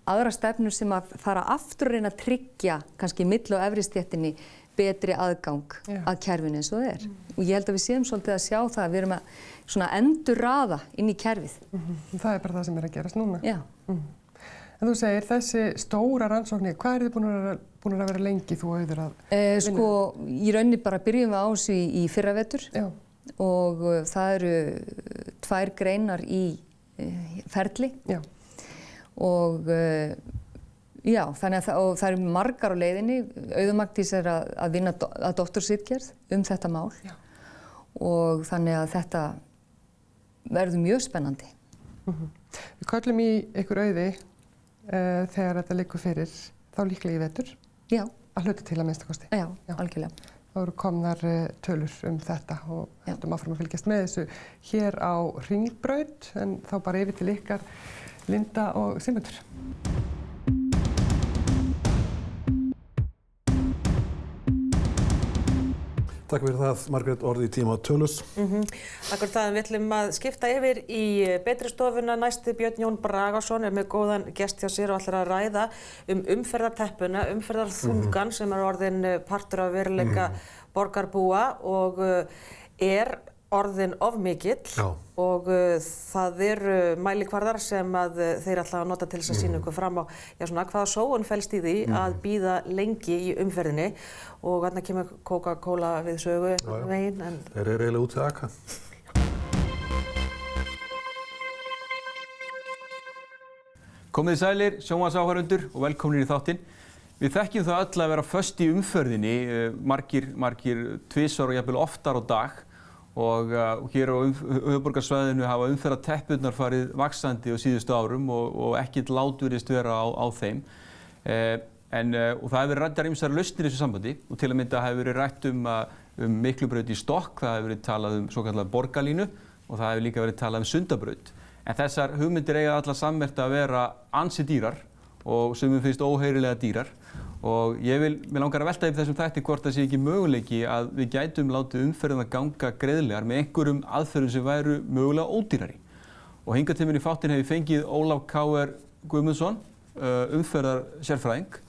aðra stefnur sem að fara aftur að reyna að tryggja kannski milli og efri stéttinni betri aðgang að kerfinu eins og það er. Og ég held að við séum svolítið að sjá það að við erum að svona endurraða inn í kerfið. Það er bara það sem er að gerast núna. Já. En þú segir þessi stóra rannsóknir, hvað þið búin að vera lengi þú auður að vinna? Í rauninni bara byrjum við á þessu í fyrravetur og það eru 2 greinar í ferli. Já. Og þannig að það eru margar á leiðinni. Auður Magdís er að vinna að doktorsritgerð þetta mál og þannig að þetta verður mjög spennandi. Við köllum í ykkur Auði þegar þetta liggur fyrir, þá líklega í vetur. Já. Að hluta til að minnsta kosti. Já, algjörlega. Það eru komnar tölur þetta og höldum áfram að fylgjast með þessu hér á Hringbraut en þá bara yfir til ykkar Linda og Sigmundur. Takk fyrir það, Margrét, orði í tíma tölus. Akkur það, við ætlum að skipta yfir í betri stofuna. Næsti Björn Jón Bragason er með góðan gest hjá sér og ætlar að ræða umferðarteppuna, umferðarþungan sem er orðin partur af veruleika borgarbúa og er orðin of mikill og það eru mælikvarðar sem að þeir ætla að nota til þess að sýna ykkur fram á hvaða sóun felst í því að bíða lengi í umferðinni og þarna kemur Coca-Cola við sögu veginn. Þeir eru eiginlega út að aka. Komið sælir, sjónvarpsáhorfendur og velkomnir í þáttinn. Við þekkjum það öll að vera föst í umferðinni, margir tvisvar og jafnvel oftar á dag. Og hér á höfuðborgarsvæðinu hafa umferðarteppurnar farið vaxandi á síðustu árum og ekkert lát virðist vera á þeim. Og það hefur verið ræddar ýmsar lausnir í þessu sambandi og til að mynda hefur verið rætt um Miklubraut í Stokk, það hefur verið talað um svokallaða borgarlínu og það hefur líka verið talað Sundabraut. En þessar hugmyndir eiga allar sammerkt að vera ansi dýrar og sumum finnst óheyrilega dýrar. Og mér langar að velta yfir þessum þætti hvort það sé ekki möguleiki að við gætum látið umferðina ganga greiðlegar með einhverjum aðferðum sem væru mögulega ódýrari. Og hingað til minn í þáttinn hef ég fengið Ólaf K.R. Guðmundsson, umferðarsérfræðing,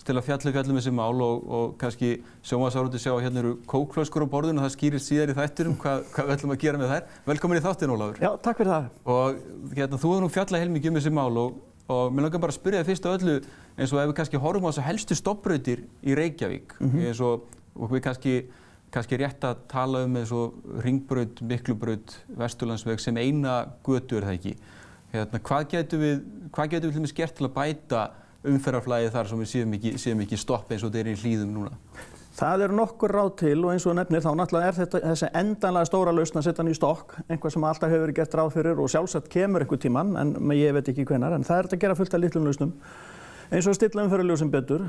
til að fjalla þessi mál og kannski sjónvarpsáhorfendur sjá að hérna eru kókflöskur á borðinu og það skýrist síðar í þættinum hvað við ætlum að gera með þær. Velkomin í þáttinn, Ólafur. Já, takk fyrir það. Og þú hefur nú fjallað heilmikið þessi mál og mér langar bara að spyrja þig fyrst af öllu eins og ef við kannski horfum á þessar helstu stofnbrautir í Reykjavík eins og við kannski rétt að tala eins og Hringbraut, Miklubraut, Vesturlandsveg sem eina götu það ekki. Hvað getum við til dæmis gert til að bæta umferðarflæðið þar sem við séum ekki stopp eins og þetta í Hlíðum núna? Það eru nokkur ráð til og eins og nefnir þá náttúrulega þessi endanlega stóra lausn að setja hann í stokk, einhvað sem alltaf hefur verið gert ráð fyrir og sjálfsagt kemur einhver tímann en ég veit ekki hvenær, en það er að gera fullt af litlum lausnum. Eins og stilla umferðarljósin betur,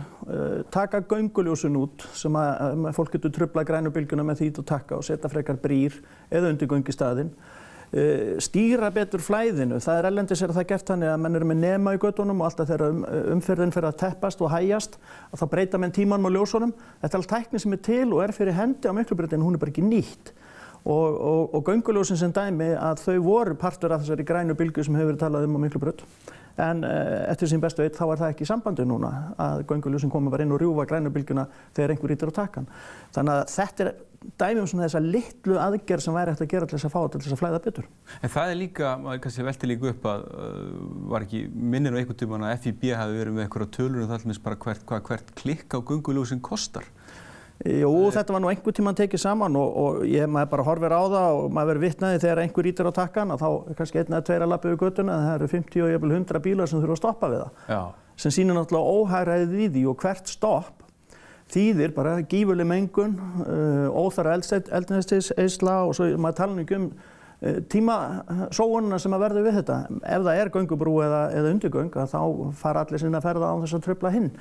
taka gönguljósin út sem að fólk getur truflað grænu bylgjuna með því að taka og setja frekar brýr eða undir göngistaðinn. Stýra betur flæðinu. Það er erlendis það gert þannig að menn eru með nema í götunum og alltaf þegar umferðin fer að teppast og hægjast að þá breyta menn tímanum á ljósunum. Þetta er allt tækni sem er til og er fyrir hendi á Miklubraut en hún er bara ekki nýtt. Og gönguljósin sem dæmi að þau voru partur af þessari grænu bylgju sem hefur verið talað á Miklubraut. En eftir sín bestu veit þá er það ekki í sambandi núna að gönguljósin koma bara inn og rjúfa grænu bylgjuna þegar einhver ýtir á takkan. Þannig að þetta er dæmi svona þessa litlu aðgerð sem væri hægt að gera til þess að fá til þess að flæða betur. En það er líka, maður kannski velti líka upp að var ekki minnir á einhvern tímann að FIB hafi verið með einhverja tölur og það er bara hvert klikk á gönguljósin kostar. Jú, þetta var nú einhvern tímann tekið saman og maður bara horfir á það og maður verður vitnaði þegar einhver ýtir á takkan að þá er kannski einn eða tveir að labba yfir götuna en það eru 50 og jafnvel 100 bílar sem þurfa að stoppa við það. Já. Sem sýnir náttúrulega óhagræðið í því og hvert stopp þýðir bara gífurleg mengun, óþarfa eldsneytiseyðsla og svo maður tala nú ekki tímasóunina sem að verður við þetta. Ef það er göngubrú eða undirgöng þá fara allir sinna að ferða án þess að trufla hinn.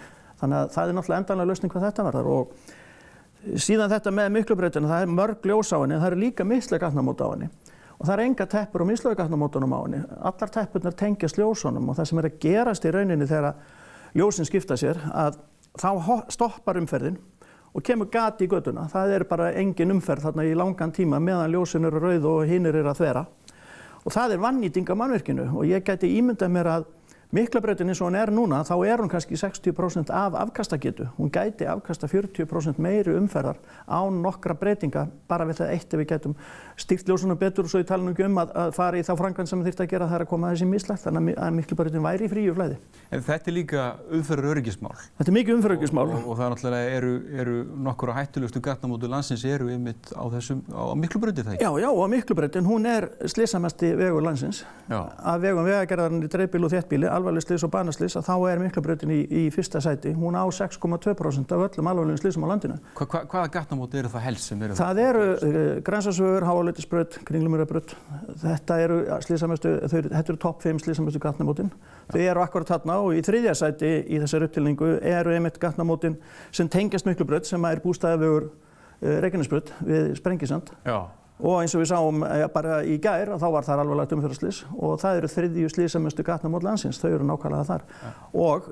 Þannig að það er náttúrulega endanlega lausning hvað þetta varðar og síðan þetta með Miklubrautina, það er mörg ljós á henni, það eru líka mislæg gatnamót á henni og það er enga teppur og mislæg gatnamótunum á henni. Allar teppurnar tengjast ljósunum og það sem er að gerast í rauninni þegar ljósin skipta sér að þá stoppar umferðin og kemur gati í götuna. Það er bara engin umferð þarna í langan tíma meðan ljósin eru rauð og hinir eru að þvera. Og það er vannýting af mannvirkinu og ég gæti ímyndað mér að Miklubrautin eins og hún er núna, þá er hún kannski 60% af afkastagetu. Hún gæti afkasta 40% meiri umferðar án nokkra breytinga, bara við það eitt ef við gætum stýrt ljósunum betur og svo ég tala nú ekki að fara í þá framkvæmd sem þyrfti að gera það að koma þessi mislægt, þannig að Miklubrautin væri í fríu flæði. En þetta er líka umferðaröryggismál. Þetta er mikið umferðaröryggismál. Og það náttúrulega eru nokkur hættulegustu gatnamóti landsins eru einmitt á Miklubrauti það ekki? Já, á Miklubrautin, hún er slysamesti vegur landsins. Af vegum vegagerðarinnar í dreifbíl og þéttbíli, alvarleg slys og banaslys, að þá er Miklubrautin í fyrsta sæti. Hún á 6,2% af öllum alvarlegum slysum á landinu. Hvaða gatnamóti eru það helst sem eru það? Það eru Grensásvegur, Háaleitisbraut, Kringlumýrarbraut. Þetta eru topp 5 slysamestu gatnamótin. Þau eru akkurat þarna og í þriðja sæti í þessari upptilningu eru einmitt gatnamótin sem tengjast Miklubraut sem er bústaðavegur Reykjanesbraut við Sprengisand. Já. Og eins og við sáum bara í gær þá var þar alvarlegt umferðarslys og það eru 3. slysamestu gatnamót landsins, þau eru nákvæmlega þar. Og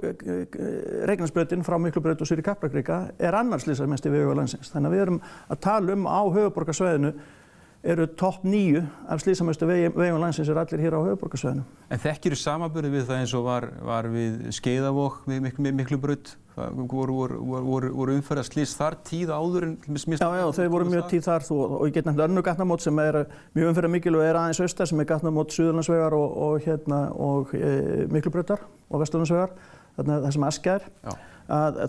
Reykjanesbrautin frá Miklubraut og suður í Kaplakrika er annar slysamesti vegur landsins. Þannig að við erum að tala á höfuðborgarsvæðinu eru topp 9 af slysamestu vegum landsins eru allir hér á höfuðborgarsvæðinu. En þekkirðu samanburði við það eins og var við Skeiðavog með Miklubraut? Voru umferðarslys þar tíð áður en Já, þau voru mjög tíð þar og ég get nefnt önnur gatnamót sem er mjög umferðarmikil og er aðeins austar sem er gatnamót Suðurlandsvegar og Miklubrautar og Vesturlandsvegar, það sem Askja er.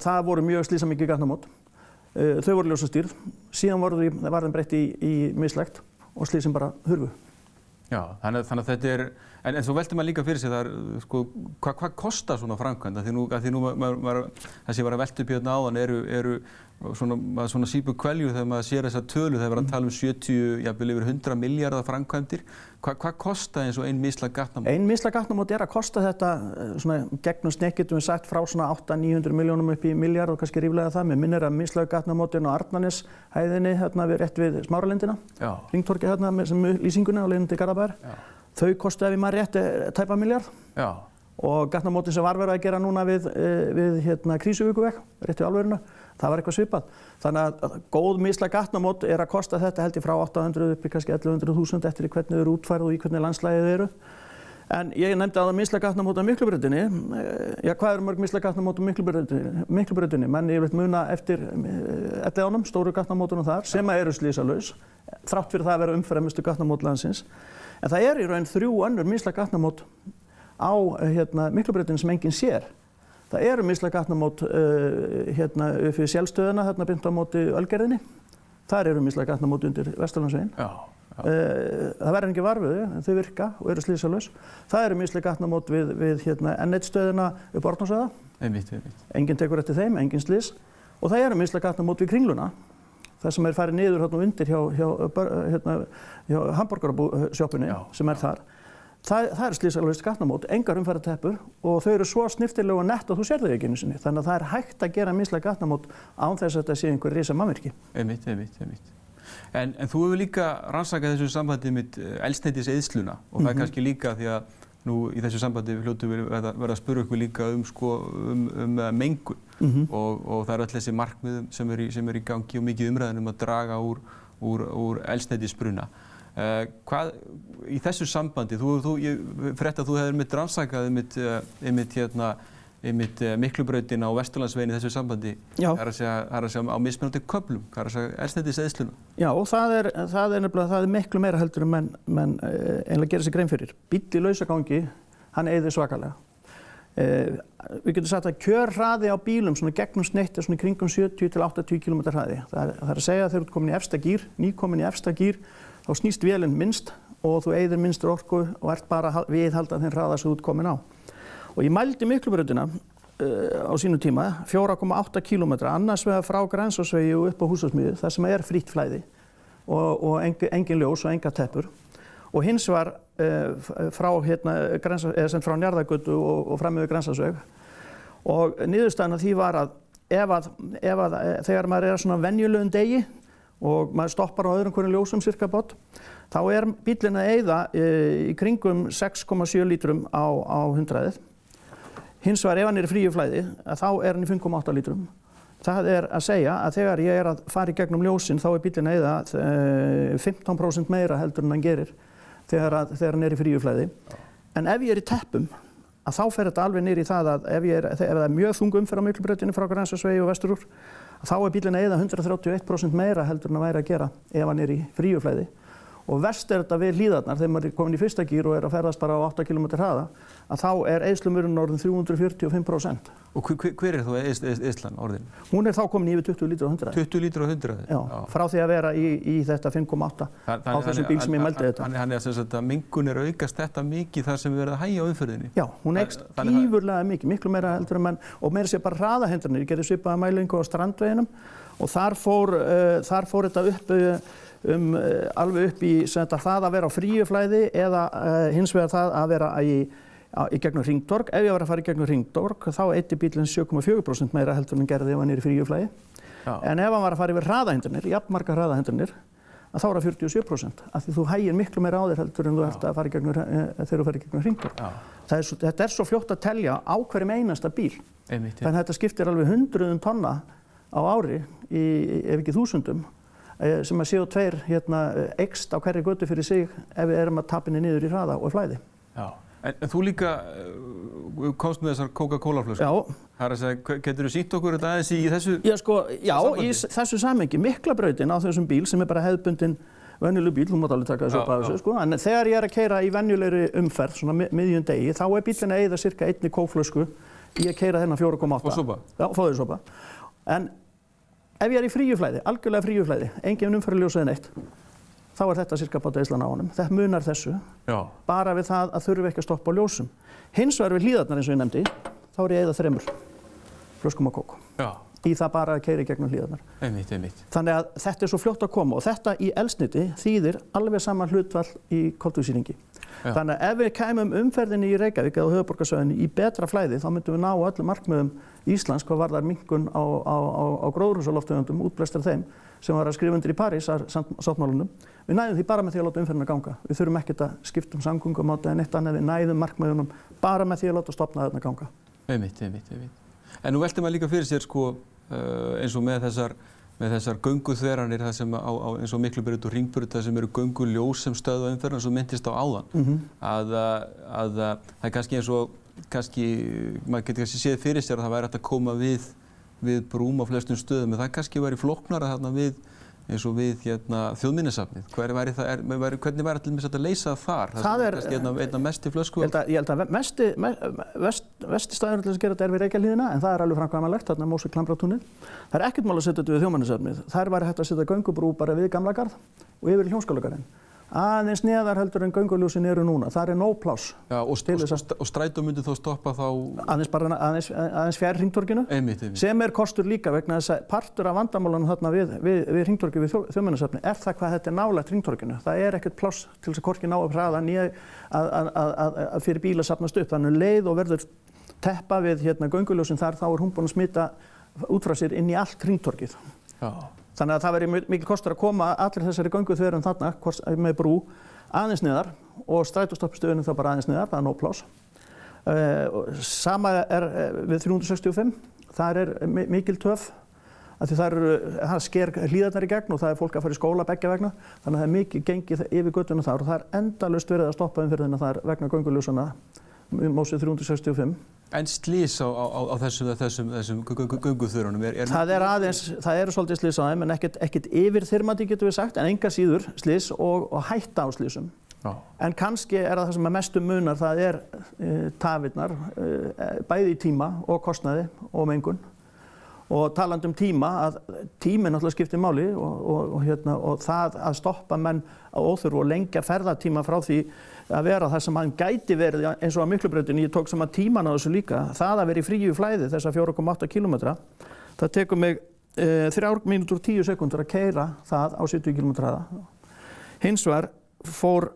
Það voru mjög slysamikil gatnamót. Þau voru ljósastýrð, síðan var þeim breytt í mislægt og slysin bara hurfu. Já, þannig að þetta er, en svo veltir maður líka fyrir sig þar, sko, hvað kostar svona framkvæmd? Því nú það sem ég var að velta upp hérna áðan svona sýpur hvelju þegar maður sér þessa tölu, þegar maður tala 70, jafnvel yfir 100 milljarða framkvæmdir. Hvað kosta eins og ein mislæg gatnamót? Ein mislæg gatnamót að kosta þetta, svona gegnum snekk getum við sagt frá svona 800-900 milljónum upp í milljarð og kannski ríflega það. Mér minnir að mislæg gatnamótin á Arnarnes hæðinni rétt við Smáralindina, Hringtorgið hérna sem lýsinguna á leiðinni til Garðabæjar. Þau kostu ef ég maður rétt tæpa milljarð. Og gatnamótin sem var verið að gera núna við Krísuvíkuveg, rétt við álverinu, það var eitthvað svipað. Þannig að góð mislæg gatnamót að kosta þetta held ég frá 800 upp í kannski 1100.000 eftir hvernig þau eru útfærð og í hvernig landslægið þau eru. En ég nefndi að mislæg gatnamót á Miklubrautinni. Já, hvað eru mörg mislæg gatnamót á Miklubrautinni? Menn yfirleitt muna eftir Elliðánum, stóru gatnamótunum þar, sem eru slysalaus, þrátt fyrir það að vera umferðarmestu gatnamót landsins. En það í raun 3 önnur mislæg gatnamót á Miklubrautinni sem enginn sér. Það eru mislæg gatnamót upp við Sjálfstöðina, beint á móti Ölgerðinni. Þar eru mislæg gatnamót undir Vesturlandsveginn. Það verður ekki var við þau, en þau virka og eru slysalaus. Það eru mislæg gatnamót við N1-stöðina upp Ártúnshöfða. Enginn tekur eftir þeim, enginn slys. Og það eru mislæg gatnamót við Kringluna. Það sem farið niður undir hjá hamborgarasjoppunni sem þar. Það eru slysalaust gatnamót, engar umferðarteppur og þau eru svo snyrtileg og nett og þú sér þau ekki einu sinni. Þannig að það er hægt að gera mislæg gatnamót án þess að þetta sé einhver risa mannvirki. Einmitt. En þú hefur líka rannsakað þessu sambandi með eldsneytiseyðsluna og það er kannski líka því að nú í þessu sambandi hljótum við verða að spyrja ykkur líka um mengun og það eru öll þessi markmið sem eru í gangi og mikið umræðan að draga úr eldsneytisbruna. Hvað í þessu sambandi, ég frétta að þú hefur rannsakað Miklubrautina á Vesturlandsveginni í þessu sambandi. Það er að segja á mismunandi köflum, það er að segja eldsneytiseyðsluna. Já, og það er miklu meira heldur en menn einlega gera sér grein fyrir. Bíll í lausagangi, hann eyðir svakalega. Við getum sagt að kjörhraði á bílum svona gegnum sneitt er svona í kringum 70 til 80 km hraði. Það er að segja að þegar þú ert komin í efsta gír, nýkomin í efsta gír, þá snýst vélinn minnst og þú eyðir minnstur orku og ert bara viðhalda þeim hraða sem þú ert komin á. Og ég mældi Miklubrautina á sínum tíma, 4,8 km, annars vegar frá Grensásvegi og upp á Húsasmiðju, þar sem er frítt flæði og engin ljós og enga teppur. Og hins var frá Njarðargötu og fram yfir Grensásveg. Og niðurstaðan af því var að þegar maður er svona venjulegum degi og maður stoppar á öðrum hverjum ljósum cirka bát, þá er bíllinn að eyða í kringum 6,7 lítrum á 100. Hins vegar ef hann er í fríu flæði, þá er hann í 5,8 lítrum. Það er að segja að þegar ég er að fara í gegnum ljósin, þá er bíllinn að eyða 15% meira heldur en hann gerir þegar hann er í fríu flæði. En ef ég er í teppum, að þá fer þetta alveg niður í það að ef það er mjög þung umferð á Miklubrautinni frá Grensásvegi og vestur úr, þá er bíllinn að eyða 131% meira heldur en að væri að gera ef hann er í fríu flæði. Og verst er þetta við hlíðarnar, þegar maður er komin í fyrsta gír og er að ferðast bara á 8 km hraða, að þá er eyðslumurinn orðin 345%. Og hver er þá eyðslan orðin? Hún er þá komin yfir 20 lítra á 100. 20 lítra á 100? Já, frá því að vera í þetta 5,8 á þessum bíl sem ég mældi þetta. Þannig að mengun er aukast þetta mikið þar sem við verðum að hægja á umferðinni? Já, hún eykst gífurlega mikið, miklu meira heldur en menn, og meira sé bara hraðahindranir. Ég gerði svipaða mælingu á Strandveginum og þar fór þetta upp alveg upp í það að vera á fríu flæði eða hins vegar það að vera í gegnum Hringtorg. Ef ég var að fara í gegnum Hringtorg þá eyddi bíllinn 7,4% meira heldur en hann gerði ef hann er í fríu flæði. En ef hann var að fara yfir hraðahindranir, jafnmargar hraðahindranir, þá er það 47%. Af því þú hægir miklu meira á þér heldur en þú ert að fara í gegnum þegar þú ferð í gegnum Hringtorg. Þetta er svo fljótt að telja á hverjum einasta bíl. Þannig að þetta skiptir alveg 100 tonna á ári, ef ekki þúsundum, sem að CO2 eykst á hverri götu fyrir sig ef við erum að tapa henni niður í hraða og flæði. Já. En þú líka komst með þessar Coca-Cola-flöskur. Já. Það er að segja, getur þú sýnt okkur þetta aðeins í þessu? Já, í þessu samhengi. Miklabrautin á þessum bíl sem er bara hefðbundin venjuleg bíl, þú mátt alveg taka þessu upp af þessu, en þegar ég er að keyra í venjulegri umferð, svona miðjum degi, þá er bílinn að eyða cirka 1 kókflösku í að keyra þennan 4,8. Og sopa? Já, fóðursopa. En ef ég er í fríu flæði, algjörlega fríu flæði, engin umferðarljós eða neitt, þá er þetta cirka bát eyðslan á honum. Þetta munar þessu, bara við það að þurfi ekki að stoppa á ljósum. Hins vegar við hlíðarnar eins og ég nefndi, þá er ég að eyða 3 flöskum af kók. í það bara að keyra í gegnum hlíðarnar. Einmitt. Þannig að þetta svo fljótt að koma og þetta í eldsneyti þýðir alveg sama hlutfall í koltvísýringi. Þannig að ef við kæmum umferðinni í Reykjavík eða á höfuðborgarsvæðinu í betra flæði þá myndum við ná öllum markmiðum Íslands hvað varðar minnkun á gróðurhúsalofttegundum, útblæstri þeim sem var að skrifa undir í Parísar sáttmálanum. Við næðum því bara með því að láta umferðina ganga. Við þurfum ekkert að skipta samgöngumáta en eitt annað, við næðum markmiðunum bara með því að láta stofnaðirna ganga. Einmitt. En nú veltir maður líka fyrir sér sko eins og með þessar gönguþveranir það sem eins og Miklubraut og Hringbraut það sem eru gönguljós sem stöðva umferðina sem myndist á áðan að það er kannski eins og maður getur kannski séð fyrir sér að það væri hægt að koma við brúm á flestum stöðum en það kannski væri flóknara þarna eins og við þjóðminjasafnið. Hvernig væri til dæmis að leysa þar? Það er kannski einna mesti flösku. Ég held að versti staðurinn til að gera þetta við Reykjahlíðina en það er alveg framkvæmanlegt, þarna Mósvík-Klambratúnið. Það er ekkert mál að setja þetta við þjóðminjasafnið. Þar væri hægt að setja göngubrú bara við Gamla garð og yfir í Hljómskálagarðinn. Aðeins neðar heldur en gönguljósin eru núna. Það er nóg pláss. Já, og strætó myndi þó stoppa þá? Aðeins fjær Hringtorginu. Sem er kostur líka vegna þess að partur af vandamálunum þarna við Hringtorgið við Þjóðminjasafnið er það hvað þetta er nálægt Hringtorginu. Það er ekkert pláss til þess að hvorki ná upp hraða né að fyrir bíla safnast upp. Þannig leið og verður teppa við gönguljósin þar þá er hún búin að smita út frá sér inn í allt Hringtorgið. Þannig að það verður mikil kostur að koma allir þessari gönguþverum þarna með brú aðeins neðar og strætóstoppstöðunum þá bara aðeins neðar, það er nóg pláss. Sama er við 365, þar er mikil töf af því það sker hlíðarnar í gegn og það er fólk að fara í skóla beggja vegna þannig að það er mikið gengið yfir götuna þar og það er endalaust verið að stoppa umferðina þar vegna gönguljósanna Mósið 365. En slys á þessum gönguþverunum það eru svolítið slys á þeim en ekkert yfirþyrmandi getum við sagt en enga síður slys og hætta á slysum. En kannski er það sem að mestu munar það er tafirnar bæði í tíma og kostnaði og mengun. Og talandi tíma, að tíminn náttúrulega skiptir máli og það að stoppa menn á óþörfu og lengja ferðatíma frá því að vera það sem hann gæti verið eins og á Miklubrautinni, ég tók saman tíman á þessu líka, það að vera í fríu flæði þessa 4,8 kilometra, það tekur mig 3 mínútur og 10 sekúndur að keyra það á 70 kilometra hraða. Hins vegar fór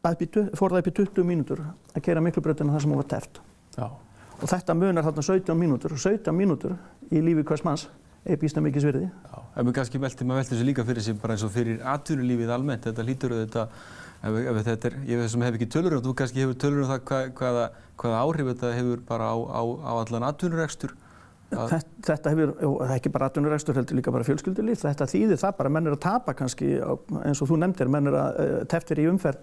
það upp í 20 mínútur að keyra Miklubrautina þar sem hún var teppt. Og þetta munar þarna 17 mínútur í lífi hvers manns er býsna mikið svirði. En maður kannski veltir þessu líka fyrir sig bara eins og fyrir atvinnulífið almennt, þetta hlýtur ef þetta er, ég sem hef ekki tölur þú kannski hefur tölur það hvaða áhrif þetta hefur bara á allan atvinnurekstur. Þetta hefur, og það er ekki bara atvinnurekstur, heldur líka bara fjölskyldulíf, þetta þýðir það bara menn er að tapa kannski, eins og þú nefndir, menn er að teftir í umferð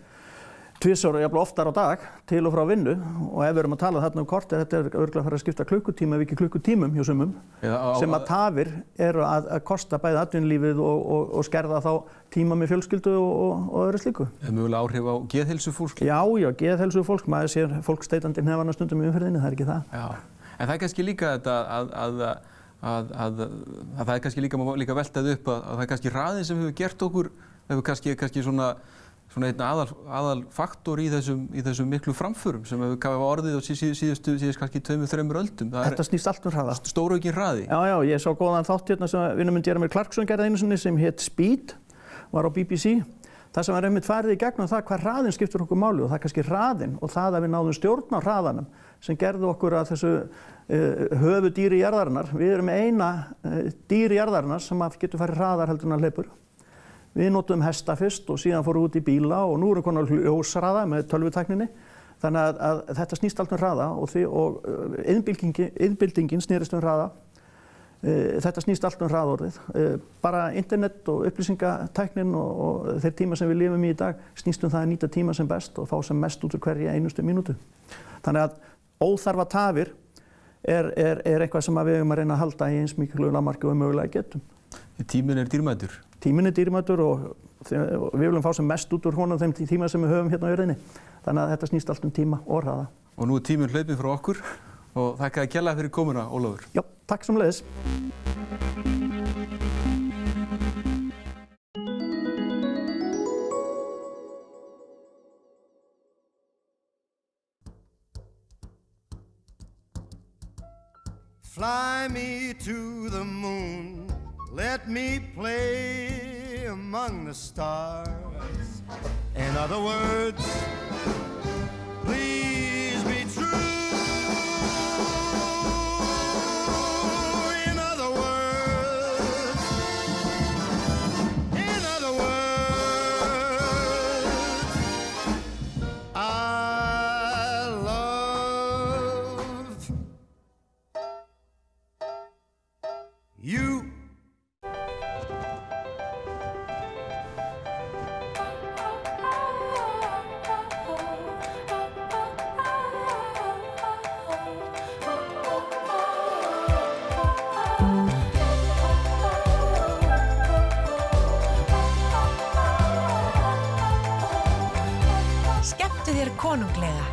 tvisvar og jafnvel oftar á dag til og frá vinnu og ef við erum að tala þarna korter, þetta er örugglega að fara að skipta klukkutíma ef ekki klukkutímum hjá sumum sem að tafir eru að kosta bæði atvinnulífið og skerða þá tíma með fjölskyldu og öðru slíku. Er mögulega áhrif á geðheilsu fólks? Já, geðheilsu fólks, maður sér fólk steitandi hnefana stundum í umferðinni, það er ekki það. Já, en það er kannski líka þetta að það er kannski líka veltað upp að það er kannski hraðinn sem hefur gert okkur, hefur kannski svona einn aðal faktor í þessum miklu framförum sem hefur orðið á síðust kannski 2-3 öldum. Þetta snýst allt hraða. Stóraukinn hraði. Já, ég sá góðan þátt hérna sem vinur minn Jeremy Clarkson gerði einu sinni sem hét Speed, var á BBC. Það sem var einmitt farið í gegnum það hvað hraðinn skiptir okkur máli og það er kannski hraðinn og það að við náðum stjórn á hraðanum sem gerði okkur að þessu höfuðdýri jarðarinnar. Við erum eina dýri jarðarinnar sem getur farið hraðar heldur en að hleypur. Við notum hesta fyrst og síðan fórum út í bíla og nú erum konar ljóshraða með tölvutækninni. Þannig að þetta snýst allt hraða og iðnbyltingin snerist hraða. Þetta snýst allt hraðorðið. Bara internet og upplýsingatæknin og þeir tíma sem við lifum í dag snýst það að nýta tíma sem best og fá sem mest út úr hverja einustu mínútu. Þannig að óþarfa tafir er eitthvað sem við eigum að reyna að halda í eins miklu lágmarki og mögulega getum. Tíminn er dýrmætur. Tíminn er dýrmætur og við viljum fá sem mest út úr honum þeim tíma sem við höfum hérna á jörðinni. Þannig að þetta snýst allt tíma og hraða. Og nú er tíminn hlaupið frá okkur og þakka þér kærlega fyrir komuna, Ólafur. Já, takk sömuleiðis. Fly me to the moon, let me play among the stars. In other words, please be true. In other words, I love you. Skemmtu þér konunglega.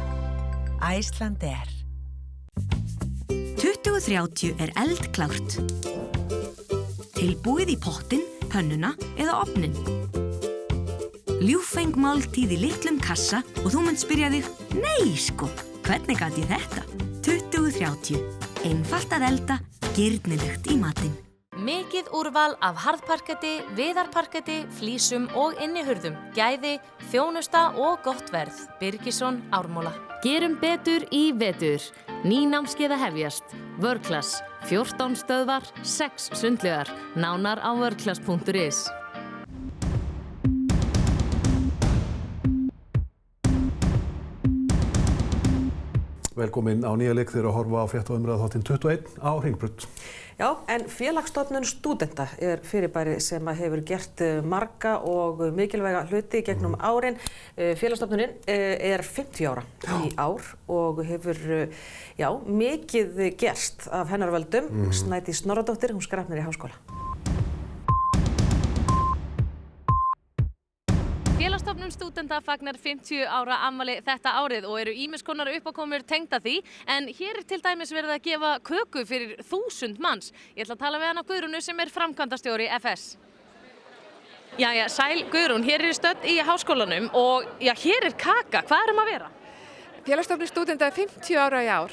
Icelandair. 2030 er eldklárt. Tilbúið í pottinn, pönnuna eða ofninn. Ljúffeng máltíð í litlum kassa og þú munt spyrja þig, nei sko, hvernig gat ég þetta? 2030. Einfalt að elda, girnilegt í matinn. Mikið úrval af harðparketti, viðarparketti, flísum og innihurðum, gæði, þjónusta og gott verð. Birgisson, Ármúla. Gerum betur í vetur. Ný námskeið að hefjast. World-class. 14 stöðvar, 6 sundlaugar. Nánar á worldclass.is. Velkomin á nýja leik þegar að horfa á frétta og umræðuþáttinn 21 á Hringbraut. Já, en Félagsstofnun stúdenta er fyrirbæri sem hefur gert marga og mikilvæga hluti gegnum árin. Félagsstofnunin er 50 ára í ár og hefur mikið gerst af hennar völdum. Snædís Snorradóttir, hún skrafnir í háskóla. Félagsstofnun stúdenta fagnar 50 ára afmæli þetta árið og eru ýmiss konar uppákomur tengda því, en hér er til dæmis verið að gefa köku fyrir 1000 manns. Ég ætla að tala við hana Guðrúnu sem er framkvæmdastjóri FS. Jæja, sæl Guðrún, hér er stödd í háskólanum og hér er kaka. Hvað erum að vera? Félagsstofnun stúdenta er 50 ára í ár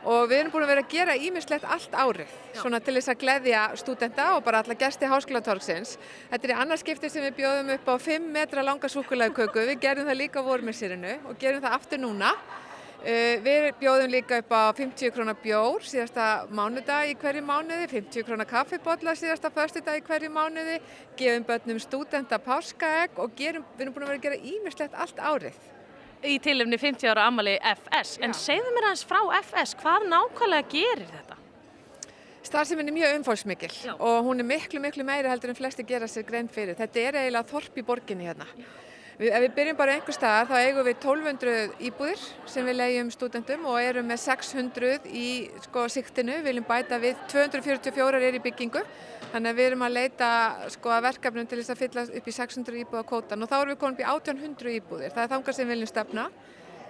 og við erum búin að vera að gera ýmislegt allt árið, svona til þess að gleðja stúdenta og bara alla gesti Háskólatorgsins. Þetta er í annað skipti sem við bjóðum upp á 5 metra langa súkkulaðiköku. Við gerum það líka á vormissirinu og gerum það aftur núna. Við bjóðum líka upp á 50 króna bjór síðasta mánudag í hverju mánuði, 50 króna kaffibolla síðasta föstudag í hverju mánuði, gefum börnum stúdenta páskaegg og við erum búin að vera að gera ýmislegt allt árið. Í tilefni 50 ára afmæli FS, en segðu mér aðeins frá FS, hvað nákvæmlega gerir þetta? Starfsemin er mjög umfangsmikil og hún er miklu meiri heldur en flesti gera sér grein fyrir. Þetta er eiginlega þorp í borginni hérna. Ef við byrjum bara einhver staðar þá eigum við 1200 íbúðir sem við leigjum stúdentum og erum með 600 í sigtinu. Við viljum bæta við 244 er í byggingu. Þannig að við erum að leita að verkefnum til þess að fylla upp í 600 íbúða kvótan og þá erum við komin upp í 1800 íbúðir. Það er þangað sem við viljum stefna.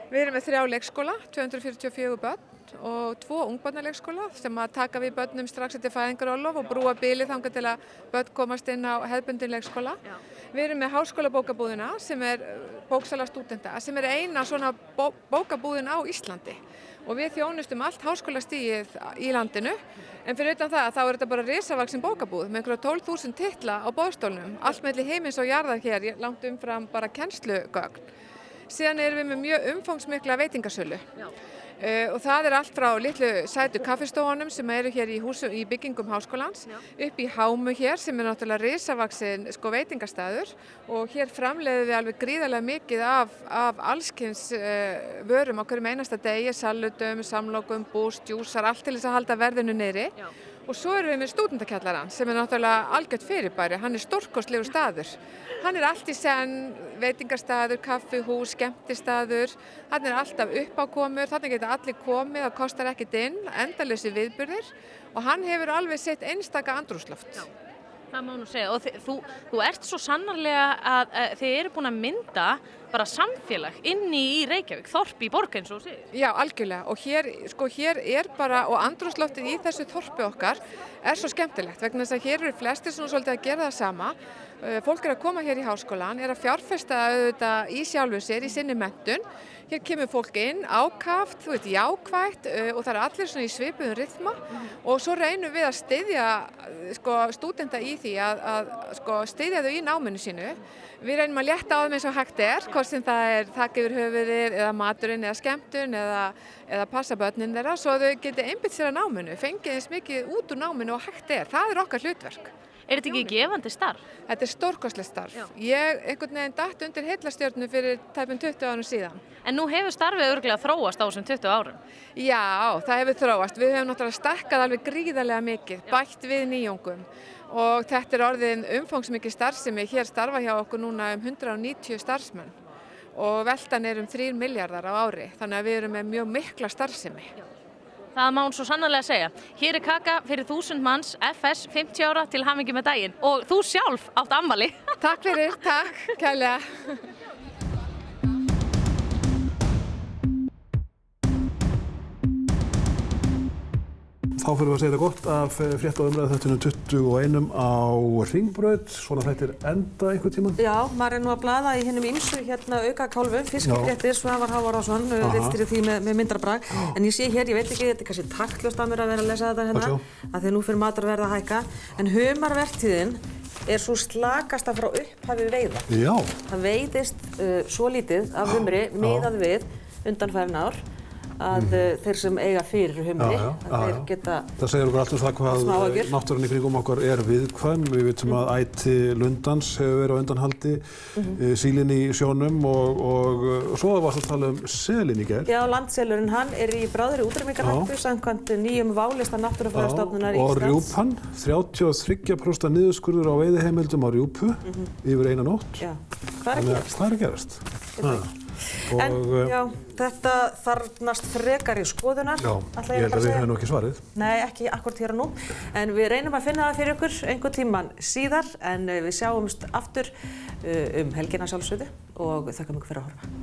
Við erum með 3 leikskóla, 244 börn og 2 ungbarnaleikskóla sem að taka við börnum strax eftir fæðingarorlof og brúa bilið þangað til að börn komast inn á hefðbundin leikskóla. Við erum með háskólabókabúðina sem er bóksala stúdenta, sem er eina svona bókabúðin á Íslandi og við þjónustum allt háskólastigið í landinu. En fyrir utan það þá er þetta bara risavaxin bókabúð með einhverja 12.000 titla á boðstólnum, allt milli heimins og jarðar hér, langt umfram bara kennslugögn. Síðan erum við með mjög umfangsmikla veitingasölu og það er allt frá litlu sætu kaffistofunum sem eru hér í byggingum háskólans upp í Hámu hér sem er náttúrulega risavaxin veitingastæður og hér framleiðum við alveg gríðarlega mikið af allskyns vörum á hverjum einasta degi, salutum, samlokum, búst, djúsar, allt til þess að halda verðinu niðri. Og svo erum við með stúdentakjallarann sem er náttúrulega algjört fyrirbæri, hann er stórkostlegur staður. Hann er allt í senn, veitingastaður, kaffihús, skemmtistaður, hann er alltaf uppákomur, þannig geta allir komið, það kostar ekkert inn, endalausi viðburðir og hann hefur alveg sitt einstaka andrúmsloft. Það má nú segja og þú ert svo sannarlega að þið eru búin að mynda bara samfélag inni í Reykjavík, þorp í borg eins og segir. Já, algjörlega og hér er bara, og andrúmsloftið í þessu þorpi okkar er svo skemmtilegt vegna þess að hér eru flestir svona svolítið að gera það sama. Fólk að koma hér í háskólann, að fjárfesta auðvitað í sjálfu sér, í sinni menntun. Hér kemur fólk inn, ákaft, jákvætt og það allir svona í svipuðum rytma og svo reynum við að styðja stúdenta í því að styðja þau í náminu sínu. Við reynum að létta á þeim eins og hægt hvort sem það þak yfir höfuðið eða maturinn eða skemmtun eða passa börnin þeirra svo þau geti einbeitt sér að náminu, fengið eins mikið út úr náminu og hægt Það okkar hlutverk. Er þetta ekki gefandi starf? Þetta stórkostlegt starf. Ég einhvern veginn datt undir heillastjörnu fyrir tæpum 20 árum síðan. En nú hefur starfið örugglega þróast á þessum 20 árum? Já, það hefur þróast. Við höfum náttúrulega stækkað alveg gríðarlega mikið, bætt við nýjungum. Og þetta orðin umfangsmikið starfsemi. Hér starfa hjá okkur núna 190 starfsmenn. Og veltan 3 milljarðar á ári. Þannig að við erum með mjög mikla starfsemi. Það má hún svo sannarlega segja. Hér kaka fyrir 1000 manns, FS 50 ára til hamingju með daginn. Og þú sjálf átt afmæli. Takk fyrir, takk, kærlega. Þá fyrir við að segja þetta gott af frétta og umræðu þættinum 21 á Hringbraut. Svona þættir enda einhvern tímann. Já, maður nú að blaða í hinnum ýmsu aukakálfum, fiskifréttir, Svavar Hávarásson, ritstýrir því með myndarbrag. En ég sé hér, ég veit ekki, þetta kannski taktljóst að mér að vera að lesa þetta hérna, að því nú fyrir matarverð að hækka. En humarvertíðin svo slakasta frá upphafi veiða. Já. Það veiðist svo lítið af humri miðað við undanfarin ár. Að þeir sem eiga fyrir humri, þeir geta það segir okkur allt það hvað náttúran í kringum okkar viðkvæm. Við vitum að æti lundans hefur verið á undanhaldi, sílin í sjónum og svo varst að tala selin í gær. Já, landselurinn, hann í bráðri útrýmingarhættu samkvæmt nýjum válista Náttúrufræðistofnunar Íslands. Og rjúpan, 33% niðurskurður á veiðiheimildum á rjúpu yfir eina nótt. Já, hvað að gerast? En já, þetta þarfnast frekari skoðunar. Já, ég held að við höfum ekki svarið. Nei, ekki akkúrat hér og nú. En við reynum að finna það fyrir ykkur einhvern tímann síðar. En við sjáumst aftur helgina sjálfsögðu og þökkum ykkur fyrir að horfa.